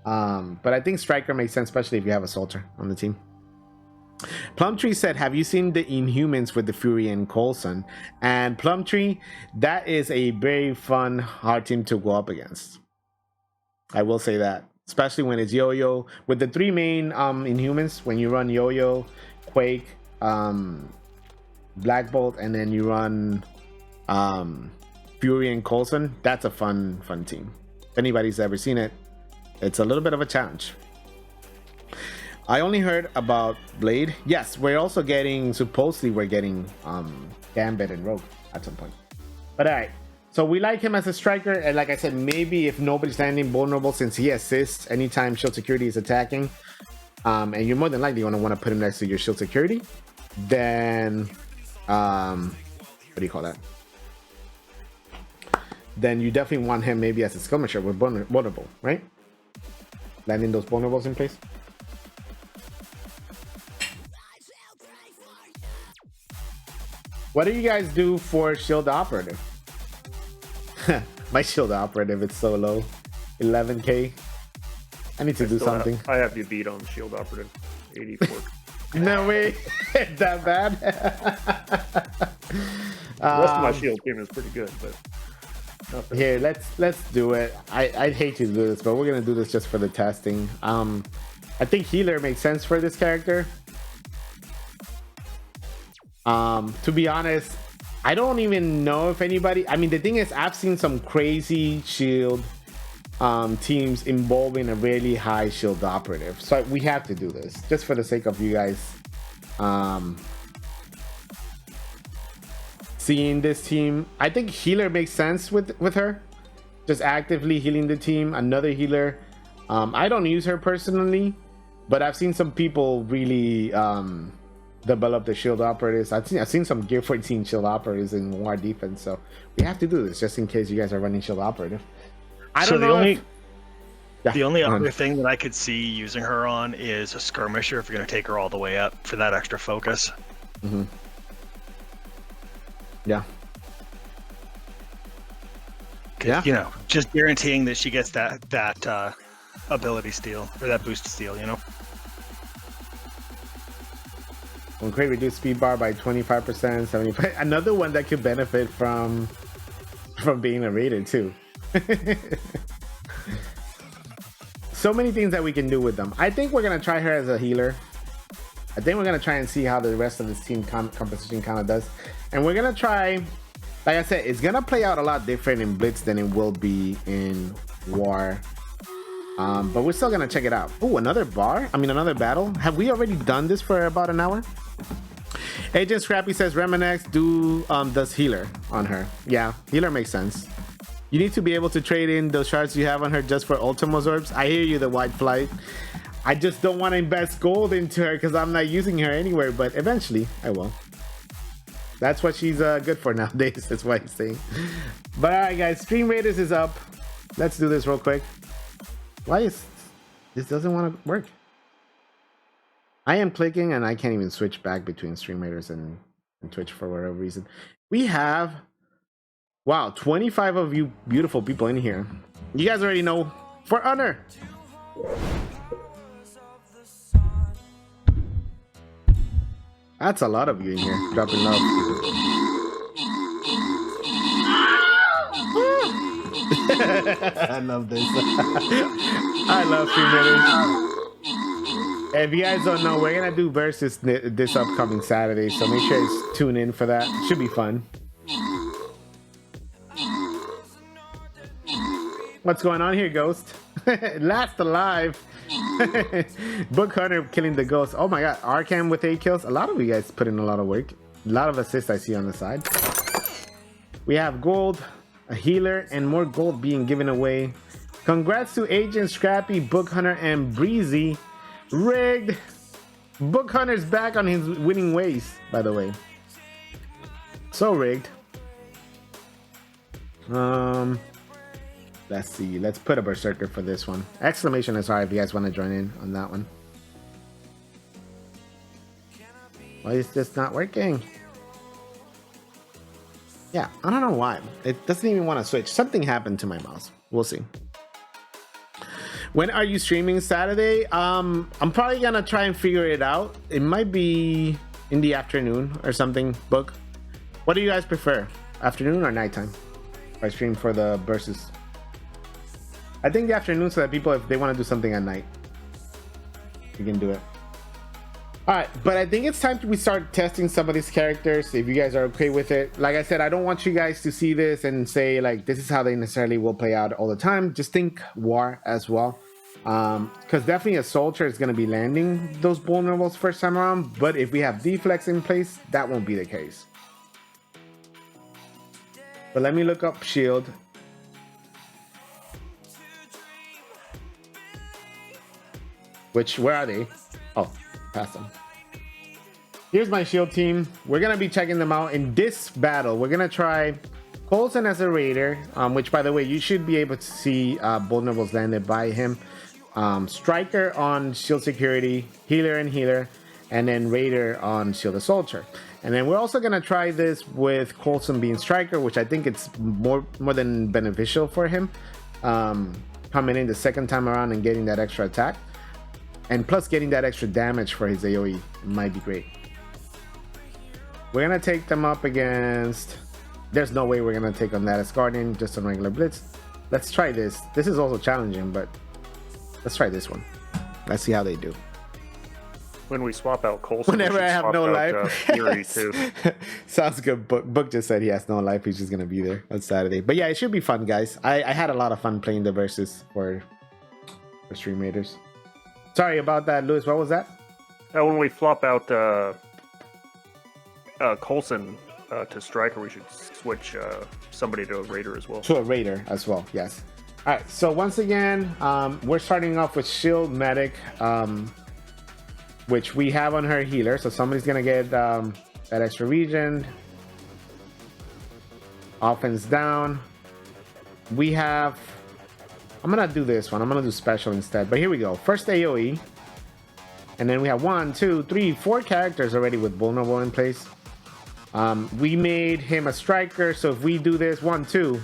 But I think striker makes sense, especially if you have a soldier on the team. Plumtree said, have you seen the Inhumans with the Fury and Coulson? And Plumtree, that is a very fun, hard team to go up against. I will say that, especially when it's Yo-Yo. With the 3 main Inhumans, when you run Yo-Yo, Quake, Black Bolt, and then you run Fury and Coulson, that's a fun team. If anybody's ever seen it, it's a little bit of a challenge. I only heard about Blade. Yes, we're also getting, supposedly we're getting Gambit and Rogue at some point. But alright, so we like him as a striker, and like I said, maybe if nobody's landing vulnerable, since he assists anytime shield security is attacking, and you're more than likely going to want to put him next to your shield security, then what do you call that? Then you definitely want him maybe as a skirmisher with vulnerable, right? Landing those vulnerables in place. What do you guys do for shield operative? My shield operative is so low, 11k. I need to do something. I have you beat on shield operative, 84. No way, that bad. The rest of my shield team is pretty good, but here, let's do it. I'd hate to do this, but we're gonna do this just for the testing. I think healer makes sense for this character. To be honest, I don't even know if anybody, I mean, the thing is, I've seen some crazy shield teams involving a really high shield operative, so we have to do this just for the sake of you guys seeing this team. I think healer makes sense with her, just actively healing the team. Another healer, I don't use her personally, but I've seen some people really develop the shield operators. I've seen some Gear 14 shield operators in War defense, so we have to do this just in case you guys are running shield operative. I don't know. The only other thing that I could see using her on is a skirmisher if you're going to take her all the way up for that extra focus. Mm-hmm. Yeah. Yeah. You know, just guaranteeing that she gets that ability steal or that boost steal, you know. When Crate reduce speed bar by 25%, 75%. Another one that could benefit from being a raider too. So many things that we can do with them. I think we're gonna try her as a healer. I think we're gonna try and see how the rest of this team composition kind of does, and we're gonna try. Like I said, it's gonna play out a lot different in Blitz than it will be in War. But we're still gonna check it out. Oh, another battle. Have we already done this for about an hour? Agent Scrappy says Reminex does healer on her. Yeah, healer makes sense. You need to be able to trade in those shards you have on her just for Ultimo Orbs. I hear you, the White Flight. I just don't want to invest gold into her because I'm not using her anywhere, but eventually I will. That's what she's good for nowadays. That's what he's saying. But alright guys, Stream Raiders is up. Let's do this real quick. Why is this doesn't want to work? I am clicking and I can't even switch back between Stream Raiders and Twitch for whatever reason. We have, wow, 25 of you beautiful people in here. You guys already know, for honor. That's a lot of you in here dropping love. I love this. I love Stream Raiders. If you guys don't know, we're gonna do versus this upcoming Saturday, so make sure you tune in for that. Should be fun. What's going on here, Ghost? Last alive. Book Hunter killing the ghost. Oh my god, Arkham with 8 kills. A lot of you guys put in a lot of work. A lot of assists I see on the side. We have gold, a healer, and more gold being given away. Congrats to Agent Scrappy, Book Hunter, and Breezy. Rigged. Book Hunter's back on his winning ways, by the way. So rigged. Let's see. Let's put a Berserker for this one. Exclamation SR if you guys want to join in on that one. Why is this not working? Yeah, I don't know why. It doesn't even want to switch. Something happened to my mouse. We'll see. When are you streaming Saturday? I'm probably gonna try and figure it out. It might be in the afternoon or something. Book. What do you guys prefer? Afternoon or nighttime? If I stream for the versus. I think the afternoon so that people, if they want to do something at night, you can do it. Alright, but I think it's time we start testing some of these characters, if you guys are okay with it. Like I said, I don't want you guys to see this and say, like, this is how they necessarily will play out all the time. Just think war as well. Because definitely a soldier is going to be landing those vulnerables first time around. But if we have deflex in place, that won't be the case. But let me look up shield. Where are they? Oh, past them. Here's my shield team. We're gonna be checking them out in this battle. We're gonna try Coulson as a raider, which by the way, you should be able to see vulnerables landed by him. Striker on shield security, healer and healer, and then raider on shield soldier. And then we're also gonna try this with Coulson being striker, which I think it's more than beneficial for him. Coming in the second time around and getting that extra attack. And plus getting that extra damage for his AoE might be great. We're gonna take them up against... There's no way we're gonna take on that as Guardian, just on regular Blitz. Let's try this. This is also challenging, but let's try this one. Let's see how they do. When we swap out Coulson, whenever I have no life. Fury too. Sounds good. Book just said he has no life. He's just gonna be there on Saturday. But yeah, it should be fun, guys. I had a lot of fun playing the versus for Stream Raiders. Sorry about that, Lewis. What was that? When we flop out Coulson to striker, we should switch somebody to a raider as well. To a raider as well, yes. All right, so once again, we're starting off with shield medic, which we have on her healer. So somebody's gonna get that extra regen. Offense down. We have... I'm gonna do this one. I'm gonna do special instead. But here we go. First AoE. And then we have 1, 2, 3, 4 characters already with vulnerable in place. We made him a striker. So if we do this, 1, 2.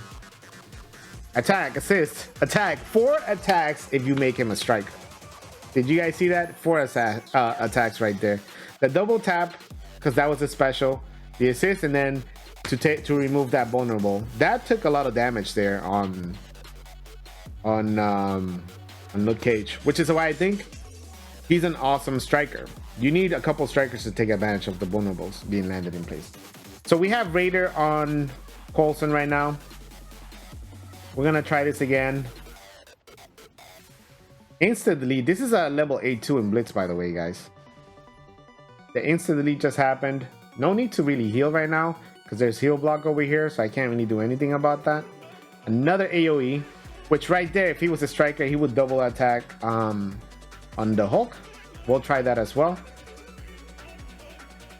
Attack, assist, attack. 4 attacks if you make him a striker. Did you guys see that? 4 attacks right there. The double tap, because that was a special. The assist, and then to remove that vulnerable. That took a lot of damage there on Luke Cage, which is why I think he's an awesome striker. You need a couple strikers to take advantage of the vulnerables being landed in place. So we have Raider on Coulson right now. We're gonna try this again. Instant delete. This is a level 8-2 in Blitz, by the way, guys. The instant delete just happened. No need to really heal right now because there's heal block over here, so I can't really do anything about that. Another AoE. Which right there, if he was a striker, he would double attack on the Hulk. We'll try that as well.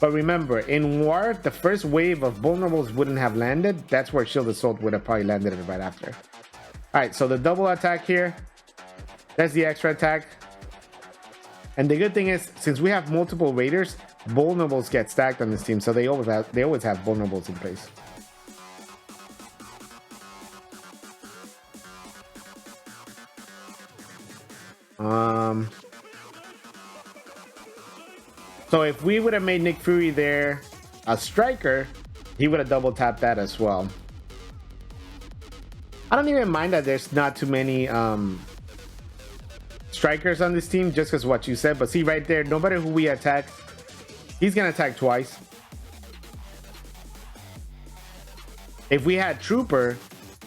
But remember, in war, the first wave of vulnerables wouldn't have landed. That's where Shield Assault would have probably landed right after. Alright, so the double attack here. That's the extra attack. And the good thing is, since we have multiple raiders, vulnerables get stacked on this team. So they always have vulnerables in place. So if we would have made Nick Fury there a striker, he would have double tapped that as well. I don't even mind that there's not too many strikers on this team, just because what you said. But see right there, no matter who we attack, he's gonna attack twice. If we had Trooper,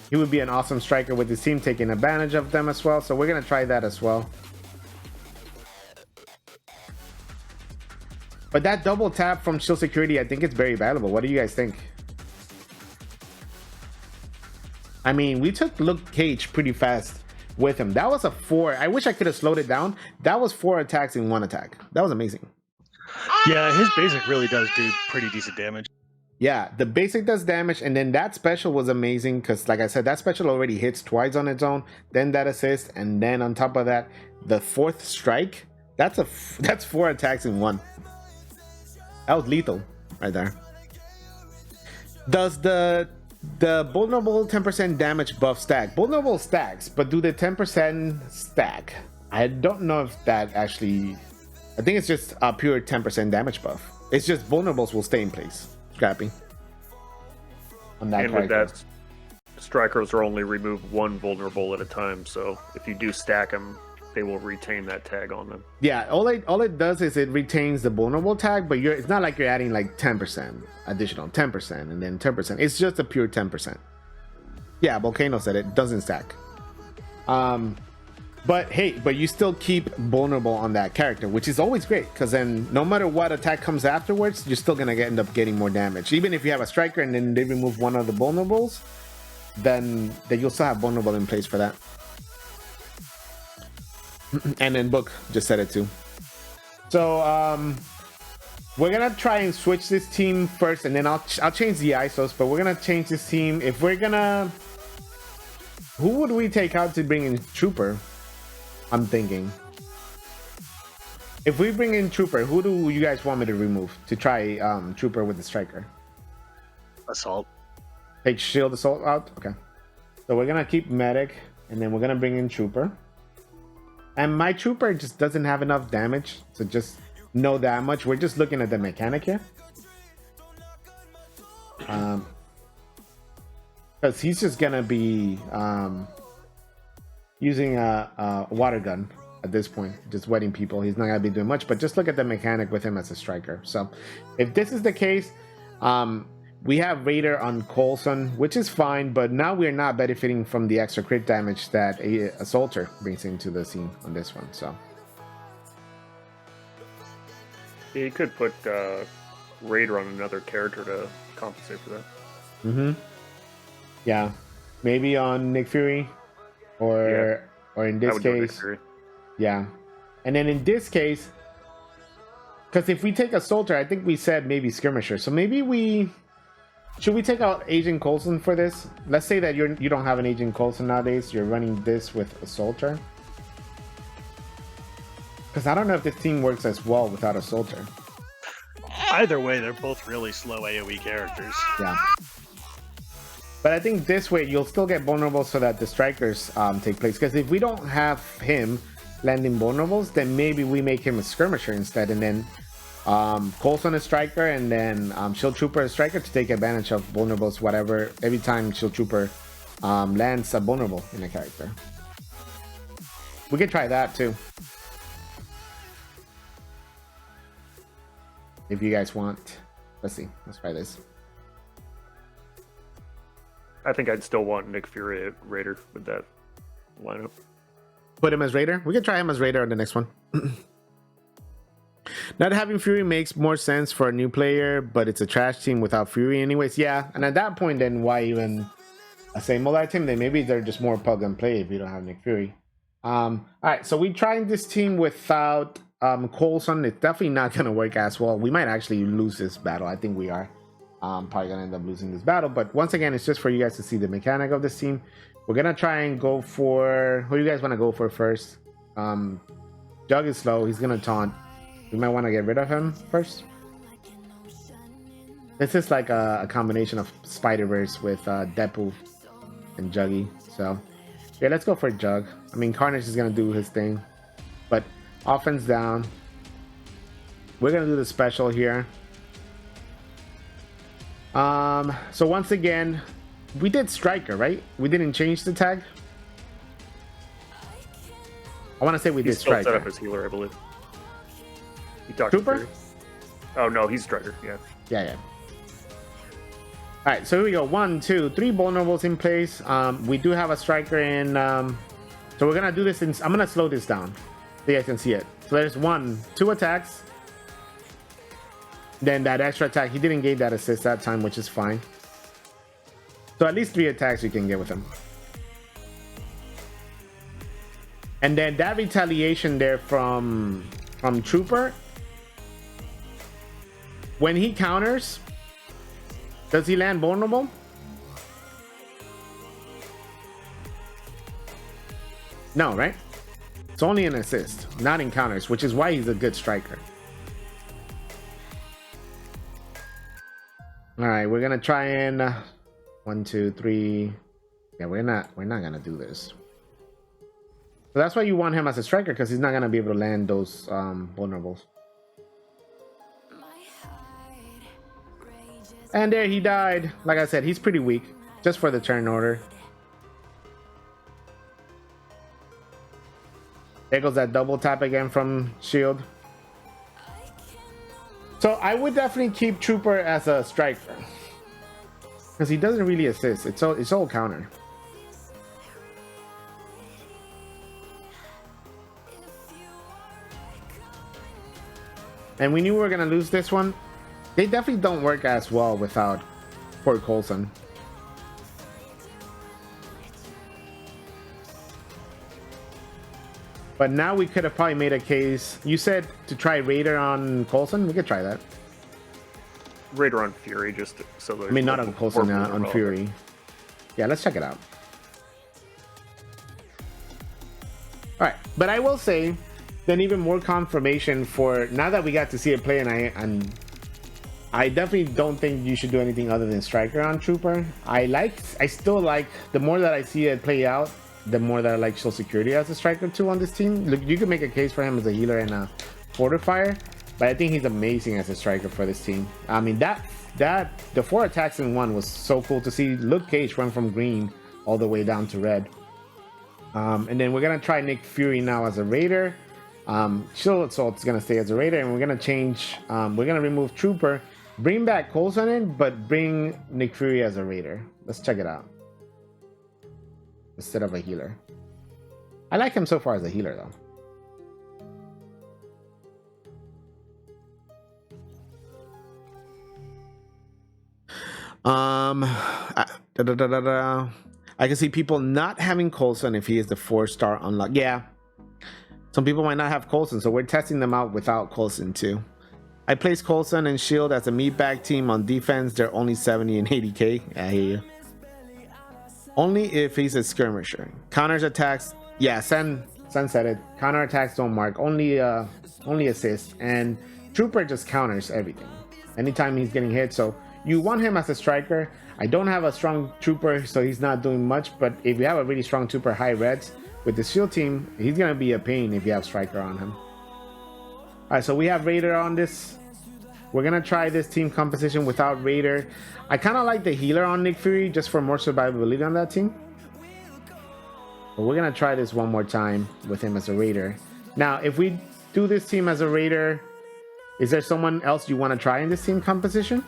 he would be an awesome striker with his team, taking advantage of them as well. So we're gonna try that as well. But that double tap from Shield Security, I think it's very valuable. What do you guys think? I mean, we took Luke Cage pretty fast with him. That was a 4. I wish I could have slowed it down. That was 4 attacks in 1 attack. That was amazing. Yeah, his basic really does do pretty decent damage. Yeah, the basic does damage, and then that special was amazing because, like I said, that special already hits twice on its own, then that assist, and then on top of that, the 4th strike. That's 4 attacks in 1. That was lethal right there. Does the vulnerable 10% damage buff stack? Vulnerable stacks, but do the 10% stack? I don't know if that actually... I think it's just a pure 10% damage buff. It's just vulnerables will stay in place. Scrappy. On that and character. with that, strikers are only remove 1 vulnerable at a time, so if you do stack them, they will retain that tag on them. Yeah, all it does is it retains the vulnerable tag, but it's not like you're adding like 10% additional, 10% and then 10%. It's just a pure 10%. Yeah, Volcano said it doesn't stack. But hey, but you still keep vulnerable on that character, which is always great, because then no matter what attack comes afterwards, you're still gonna end up getting more damage. Even if you have a striker and then they remove one of the vulnerables, then you'll still have vulnerable in place for that. And then Book just said it too. So we're gonna try and switch this team first, and then I'll change the ISOs, but we're gonna change this team. If we're gonna, who would we take out to bring in Trooper? I'm thinking, if we bring in Trooper, who do you guys want me to remove to try Trooper with the striker? Assault. Take Shield Assault out. Okay, so we're gonna keep Medic, and then we're gonna bring in Trooper. And my Trooper just doesn't have enough damage to just know that much. We're just looking at the mechanic here. Because he's just gonna be using a water gun at this point, just wetting people. He's not gonna be doing much, but just look at the mechanic with him as a striker. So if this is the case, we have Raider on Coulson, which is fine, but now we're not benefiting from the extra crit damage that a Assaulter brings into the scene on this one. So Yeah, you could put Raider on another character to compensate for that. Yeah, maybe on Nick Fury, or in this case, yeah. And then in this case, because if we take Assaulter, I think we said maybe Skirmisher. So maybe should we take out Agent Coulson for this? Let's say that you don't have an Agent Coulson nowadays. You're running this with Assaulter. Because I don't know if this team works as well without Assaulter. Either way, they're both really slow AoE characters. Yeah. But I think this way you'll still get vulnerable so that the strikers take place. Because if we don't have him landing vulnerables, then maybe we make him a skirmisher instead, and then Coulson a striker, and then Shield Trooper a striker to take advantage of vulnerables, whatever, every time Shield Trooper lands a vulnerable in a character. We could try that too, if you guys want. Let's see, let's try this. I think I'd still want Nick Fury at Raider with that lineup. Put him as Raider? We can try him as Raider on the next one. Not having Fury makes more sense for a new player, but it's a trash team without Fury anyways. Yeah, and at that point, then why even a same multi team? Then maybe they're just more plug and play if you don't have Nick Fury. All right, so we tried this team without Coulson. It's definitely not going to work as well. We might actually lose this battle. I think we are probably going to end up losing this battle. But once again, it's just for you guys to see the mechanic of this team. We're going to try and go for... Who do you guys want to go for first? Jug is slow. He's going to taunt. We might want to get rid of him first. This is like a combination of Spider-Verse with Deadpool and Juggy. So, yeah, let's go for Jug. I mean, Carnage is going to do his thing. But offense down. We're going to do the special here. So once again, we did Striker, right? We didn't change the tag. I want to say we did Striker. He's still set up as healer, I believe. You talked Trooper? to oh no, he's Striker. Yeah. Yeah. right, so here we go. 1, 2, 3 vulnerables in place. We do have a striker in. So we're gonna do this. I'm gonna slow this down so you guys can see it. So there's 1, 2 attacks. Then that extra attack. He didn't gain that assist that time, which is fine. So at least 3 attacks you can get with him. And then that retaliation there from Trooper. When he counters, does he land vulnerable? No, right? It's only an assist, not in counters, which is why he's a good striker. All right, we're gonna try and 1, 2, 3. Yeah, we're not gonna do this. So that's why you want him as a striker, because he's not gonna be able to land those vulnerables. And there he died. Like I said, he's pretty weak, just for the turn order. There goes that double tap again from Shield. So I would definitely keep Trooper as a striker, because he doesn't really assist. It's all counter. And we knew we were gonna lose this one. They definitely don't work as well without poor Coulson. But now we could have probably made a case. You said to try Raider on Coulson. We could try that. Raider on Fury, just so that. I mean, not on Coulson, on Fury. Yeah, let's check it out. All right, but I will say, then even more confirmation for now that we got to see it play, and I definitely don't think you should do anything other than striker on Trooper. I still like, the more that I see it play out, the more that I like Shield Security as a striker too on this team. Look, you could make a case for him as a healer and a fortifier, but I think he's amazing as a striker for this team. I mean, the 4 attacks in 1 was so cool to see. Luke Cage went from green all the way down to red. And then we're gonna try Nick Fury now as a Raider. Shield Assault's gonna stay as a Raider, and we're gonna change. We're gonna remove Trooper, bring back Coulson in, but bring Nick Fury as a Raider. Let's check it out. Instead of a healer. I like him so far as a healer though. I can see people not having Coulson if he is the 4-star unlock. Yeah. Some people might not have Coulson, so we're testing them out without Coulson too. I placed Coulson and Shield as a meatbag team on defense. They're only 70 and 80k. I hear you. Only if he's a skirmisher. Counters attacks. Yeah, Sen said it. Counter attacks don't mark. Only assist. And Trooper just counters everything. Anytime he's getting hit. So you want him as a striker. I don't have a strong Trooper, so he's not doing much. But if you have a really strong Trooper, high reds, with the Shield team, he's going to be a pain if you have striker on him. Alright, so we have Raider on this. We're going to try this team composition without Raider. I kind of like the healer on Nick Fury just for more survivability on that team. But we're going to try this one more time with him as a Raider. Now, if we do this team as a Raider, is there someone else you want to try in this team composition?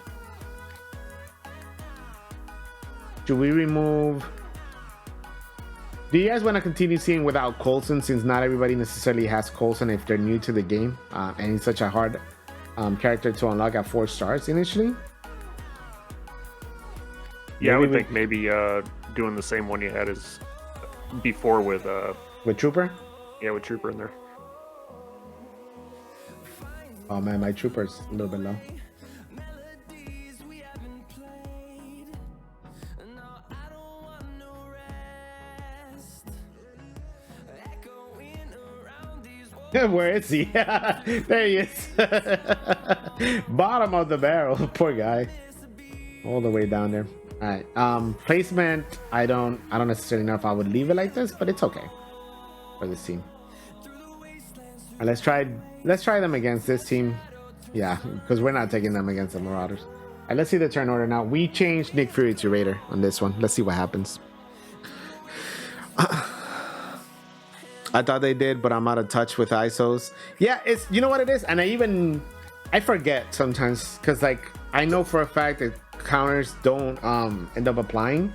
Should we remove... Do you guys want to continue seeing without Coulson, since not everybody necessarily has Coulson if they're new to the game, and he's such a hard character to unlock at 4 stars initially? Yeah, I would think maybe doing the same one you had as before with Trooper? Yeah, with Trooper in there. Oh man, my Trooper's a little bit low. Where is he? There he is. Bottom of the barrel. Poor guy. All the way down there. Alright. Placement, I don't necessarily know if I would leave it like this, but it's okay for this team. Alright, let's try them against this team. Yeah, because we're not taking them against the Marauders. Alright, let's see the turn order now. We changed Nick Fury to Raider on this one. Let's see what happens. I thought they did, but I'm out of touch with ISOs. Yeah, you know what it is, and I forget sometimes, because like I know for a fact that counters don't end up applying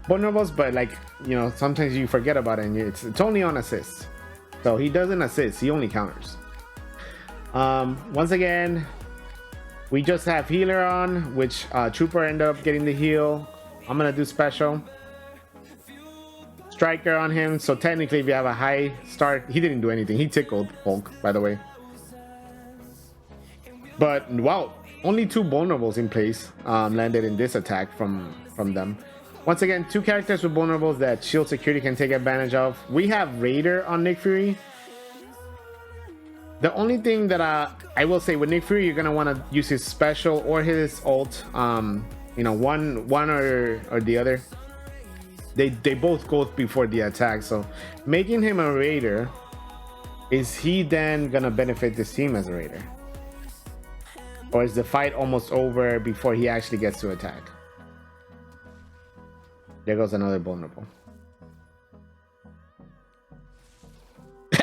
vulnerables, but like, you know, sometimes you forget about it and it's only on assist. So he doesn't assist, he only counters. Once again, we just have healer on, which Trooper ended up getting the heal. I'm gonna do special striker on him, so technically if you have a high start, he didn't do anything. He tickled Hulk, by the way. But wow, only 2 vulnerables in place landed in this attack from them. Once again, 2 characters with vulnerables that shield security can take advantage of. We have Raider on Nick Fury. The only thing that I will say with Nick Fury, you're gonna want to use his special or his ult. You know, one or the other. They both go before the attack. So making him a Raider, is he then gonna benefit this team as a Raider? Or is the fight almost over before he actually gets to attack? There goes another vulnerable.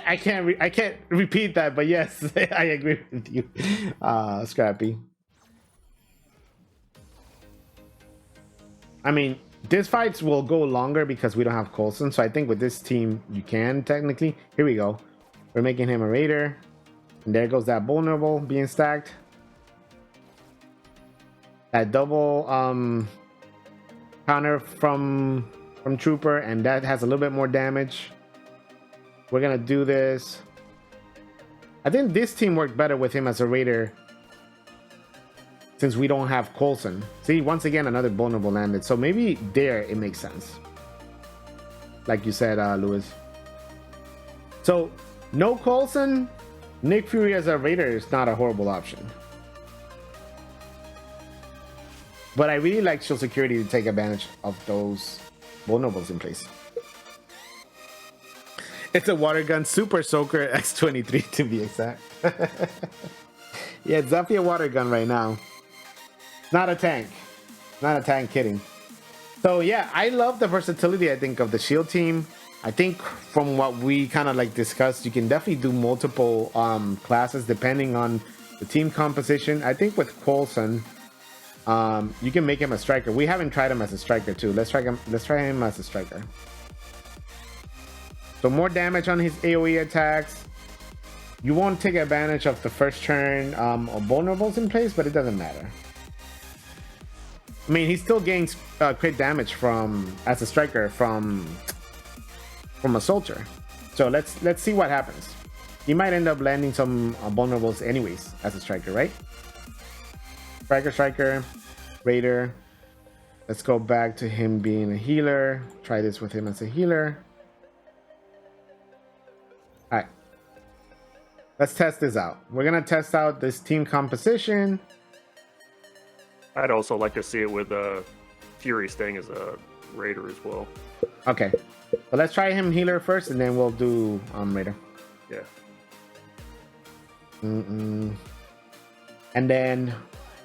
I can't repeat that, but yes, I agree with you, Scrappy. I mean, these fights will go longer because we don't have Coulson, so I think with this team you can technically. Here we go. We're making him a Raider, and there goes that vulnerable being stacked. That double counter from Trooper, and that has a little bit more damage. We're gonna do this. I think this team worked better with him as a Raider since we don't have Coulson. See, once again, another vulnerable landed. So maybe there it makes sense. Like you said, Lewis. So no Coulson, Nick Fury as a Raider is not a horrible option. But I really like shield security to take advantage of those vulnerables in place. It's a water gun super soaker X23 to be exact. Yeah, it's definitely a water gun right now. Not a tank. Not a tank, kidding. So yeah, I love the versatility, I think, of the shield team. I think from what we kind of like discussed, you can definitely do multiple classes depending on the team composition. I think with Coulson, you can make him a striker. We haven't tried him as a striker too. Let's try him as a striker. So more damage on his AoE attacks. You won't take advantage of the first turn of vulnerables in place, but it doesn't matter. I mean, he still gains crit damage from as a striker from a soldier. So let's see what happens. He might end up landing some vulnerables anyways as a striker, right? Striker, Raider. Let's go back to him being a healer. Try this with him as a healer. All right. Let's test this out. We're gonna test out this team composition. I'd also like to see it with Fury staying as a Raider as well. Okay. So let's try him healer first, and then we'll do Raider. Yeah. And then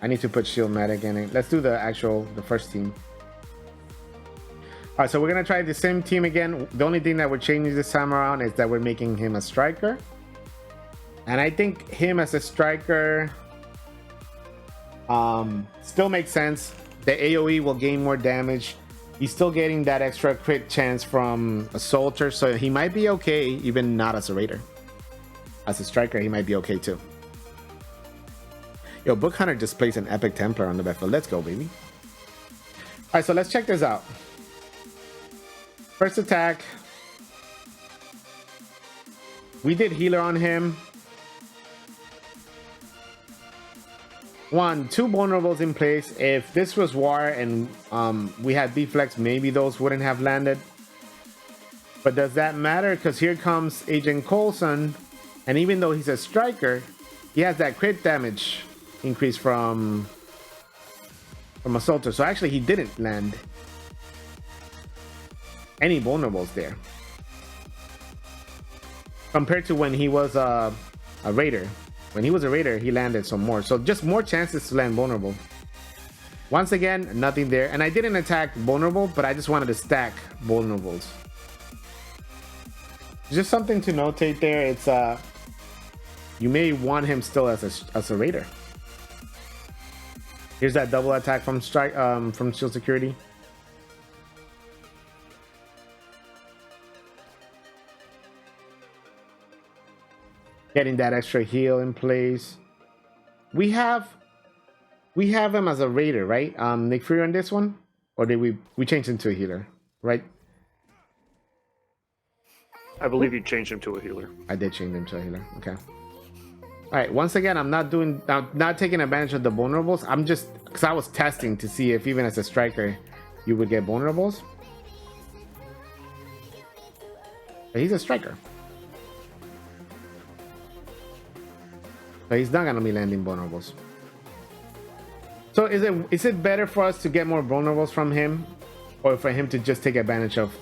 I need to put shield medic in it. Let's do the first team. All right, so we're gonna try the same team again. The only thing that we're changing this time around is that we're making him a striker. And I think him as a striker still makes sense. The AoE will gain more damage. He's still getting that extra crit chance from a soldier, so he might be okay even not as a Raider. As a striker, he might be okay too. Yo, Book Hunter displays an epic Templar on the battlefield. Let's go, baby. All right, so let's check this out. First attack. We did healer on him. 1, 2 vulnerables in place. If this was war and we had deflex, maybe those wouldn't have landed. But does that matter? Because here comes Agent Coulson, and even though he's a striker, he has that crit damage increase from Assaulter. So actually he didn't land any vulnerables there compared to when he was a Raider. When he was a Raider, he landed some more. So just more chances to land vulnerable. Once again, nothing there. And I didn't attack vulnerable, but I just wanted to stack vulnerables. Just something to notate there. It's you may want him still as a Raider. Here's that double attack from shield security. Getting that extra heal in place. We have him as a raider, right? Nick Fury on this one, or did we change him to a healer, right? I believe you changed him to a healer. I did change him to a healer. Okay. All right. Once again, I'm not taking advantage of the vulnerables. I'm just because I was testing to see if even as a striker, you would get vulnerables. But he's a striker, so he's not gonna be landing vulnerables. So is it better for us to get more vulnerables from him, or for him to just take advantage of,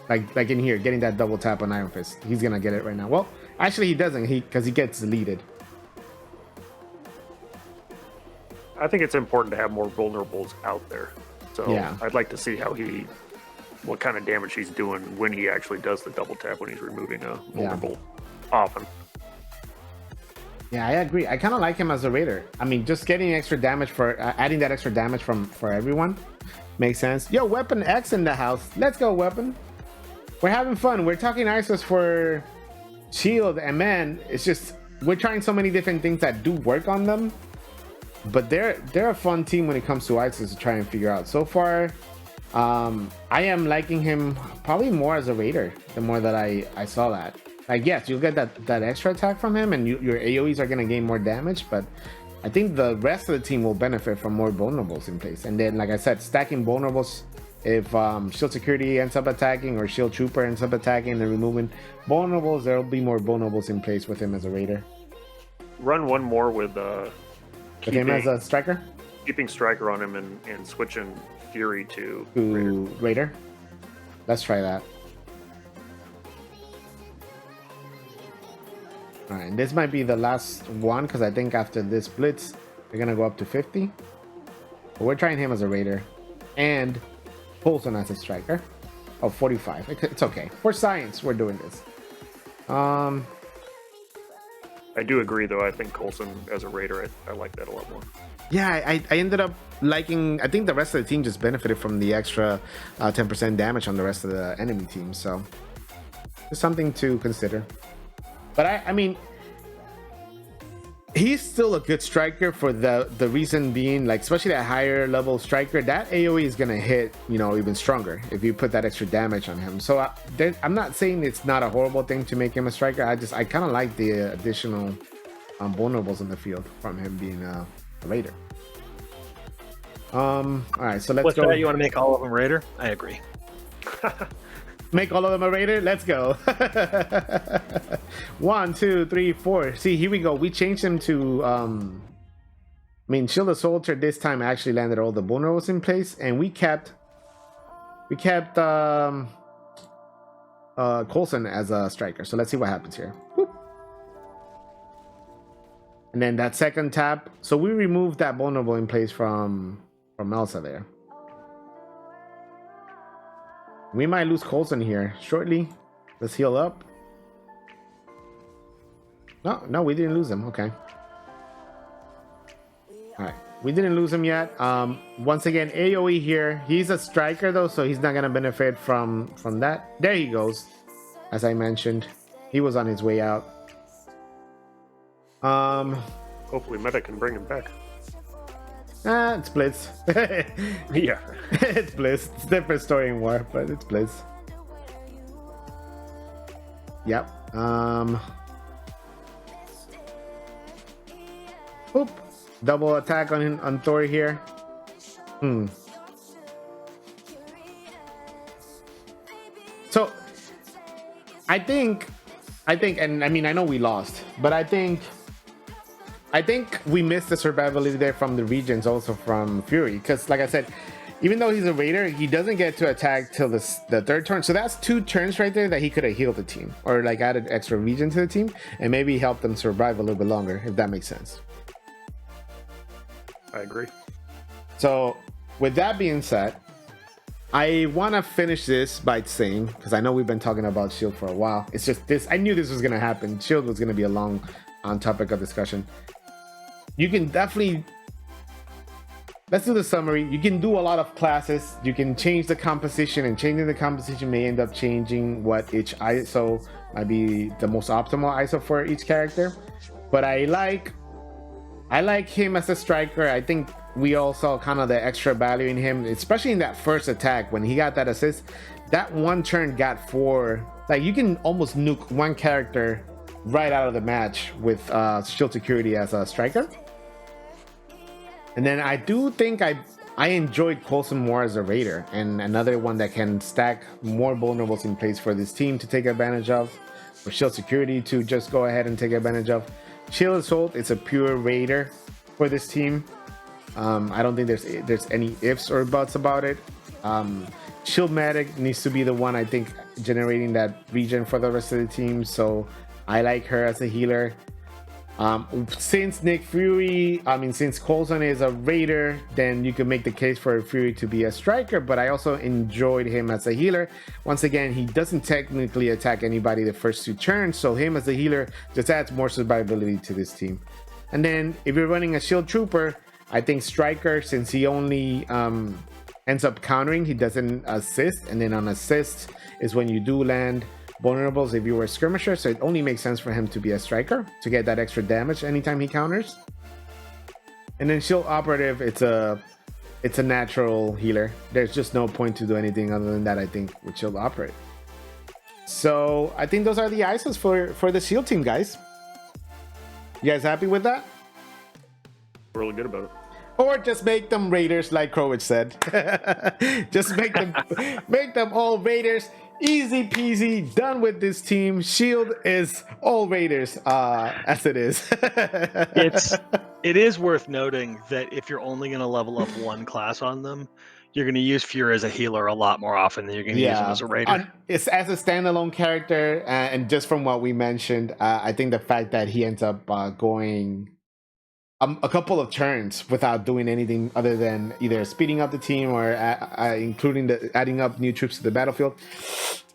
like in here, getting that double tap on Iron Fist? He's gonna get it right now. Well, actually he doesn't, because he gets deleted. I think it's important to have more vulnerables out there. So yeah. I'd like to see what kind of damage he's doing when he actually does the double tap, when he's removing a vulnerable often. Yeah, I agree. I kind of like him as a raider. I mean, just getting extra damage for adding that extra damage for everyone makes sense. Yo, Weapon X in the house. Let's go, Weapon. We're having fun. We're talking ISOs for Shield, and man, it's just we're trying so many different things that do work on them. But they're a fun team when it comes to ISOs to try and figure out. So far, I am liking him probably more as a raider the more that I saw that. Like, yes, you'll get that extra attack from him, and your AoEs are going to gain more damage, but I think the rest of the team will benefit from more vulnerables in place. And then, like I said, stacking vulnerables, if Shield Security ends up attacking, or Shield Trooper ends up attacking and removing vulnerables, there will be more vulnerables in place with him as a raider. Run one more with him as a striker? Keeping Striker on him and switching Fury to Raider. Let's try that. All right, and this might be the last one, because I think after this blitz, they're gonna go up to 50. But we're trying him as a raider, and Coulson as a striker. Oh, 45. It's okay. For science, we're doing this. I do agree, though. I think Coulson as a raider, I like that a lot more. Yeah, I ended up liking. I think the rest of the team just benefited from the extra 10% damage on the rest of the enemy team. So, it's something to consider. But I mean, he's still a good striker for the reason being, like, especially that higher level striker, that AoE is gonna hit, even stronger if you put that extra damage on him. So I'm not saying it's not a horrible thing to make him a striker. I kind of like the additional vulnerables in the field from him being a raider. All right, so let's go. That, you want to make all of them raider? I agree. Make all of them a raider. Let's go. 1, 2, 3, 4. See, here we go. We changed him to Shield Assaulter this time actually landed all the vulnerables in place, and we kept Coulson as a striker. So let's see what happens here. Whoop. And then that second tap, so we removed that vulnerable in place from Elsa there. We might lose Coulson here shortly. Let's heal up. No, we didn't lose him. Okay. All right, we didn't lose him yet. Once again, AoE here. He's a striker though, so he's not gonna benefit from that. There he goes. As I mentioned, he was on his way out. Hopefully, Meta can bring him back. It's Blitz. Yeah. It's Blitz. It's a different story in War, but it's Blitz. Yep. Oop. Double attack on Thor here. So I think, and I mean, I know we lost, but I think we missed the survivability there from the regions, also from Fury, because like I said, even though he's a raider, he doesn't get to attack till the third turn. So that's 2 turns right there that he could have healed the team, or like added extra region to the team, and maybe help them survive a little bit longer, if that makes sense. I agree. So with that being said, I want to finish this by saying, because I know we've been talking about Shield for a while, it's just this, I knew this was going to happen. Shield was going to be a long on topic of discussion. You can definitely let's do the summary. You can do a lot of classes. You can change the composition, and changing the composition may end up changing what each ISO might be the most optimal ISO for each character. But I like him as a striker. I think we all saw kind of the extra value in him, especially in that first attack when he got that assist. That one turn got 4. Like, you can almost nuke one character right out of the match with shield security as a striker. And then I do think I enjoyed Coulson more as a raider, and another one that can stack more vulnerables in place for this team to take advantage of, for shield security to just go ahead and take advantage of. Shield Assault is a pure raider for this team. I don't think there's any ifs or buts about it. Shield Medic needs to be the one, I think, generating that regen for the rest of the team, so I like her as a healer. Since since Coulson is a raider, then you can make the case for Fury to be a striker, but I also enjoyed him as a healer. Once again, he doesn't technically attack anybody the first 2 turns, so him as a healer just adds more survivability to this team. And then if you're running a shield trooper, I think striker, since he only ends up countering, he doesn't assist, and then on assist is when you do land vulnerables if you were a skirmisher, so it only makes sense for him to be a striker to get that extra damage anytime he counters. And then shield operative, it's a natural healer. There's just no point to do anything other than that, I think, with shield operative. So I think those are the ISOs for the shield team, guys. You guys happy with that? Really good about it. Or just make them raiders, like Krowich said. Just make them all raiders. Easy peasy, done with this team. Shield is all raiders, as it is. It is worth noting that if you're only going to level up one class on them, you're going to use Fury as a healer a lot more often than you're going to use him as a raider. It's as a standalone character, and just from what we mentioned, I think the fact that he ends up going a couple of turns without doing anything other than either speeding up the team or adding up new troops to the battlefield,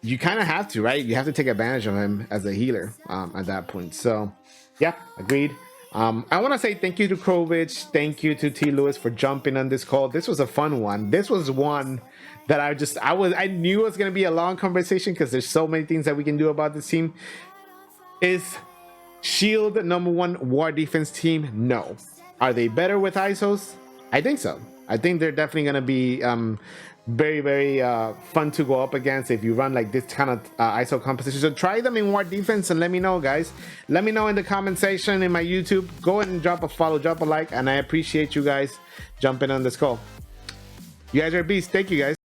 you kind of have to, right? You have to take advantage of him as a healer at that point. So yeah, agreed. I want to say thank you to Krowich, thank you to T. Lewis for jumping on this call. This was a fun one. This was one that I knew it was going to be a long conversation because there's so many things that we can do about this team. Is Shield #1 war defense team? No. Are they better with ISOs? I think so. I think they're definitely going to be very, very fun to go up against if you run like this kind of ISO composition. So try them in war defense and let me know, guys. Let me know in the comment section in my YouTube. Go ahead and drop a follow, drop a like, and I appreciate you guys jumping on this call. You guys are beasts. Thank you, guys.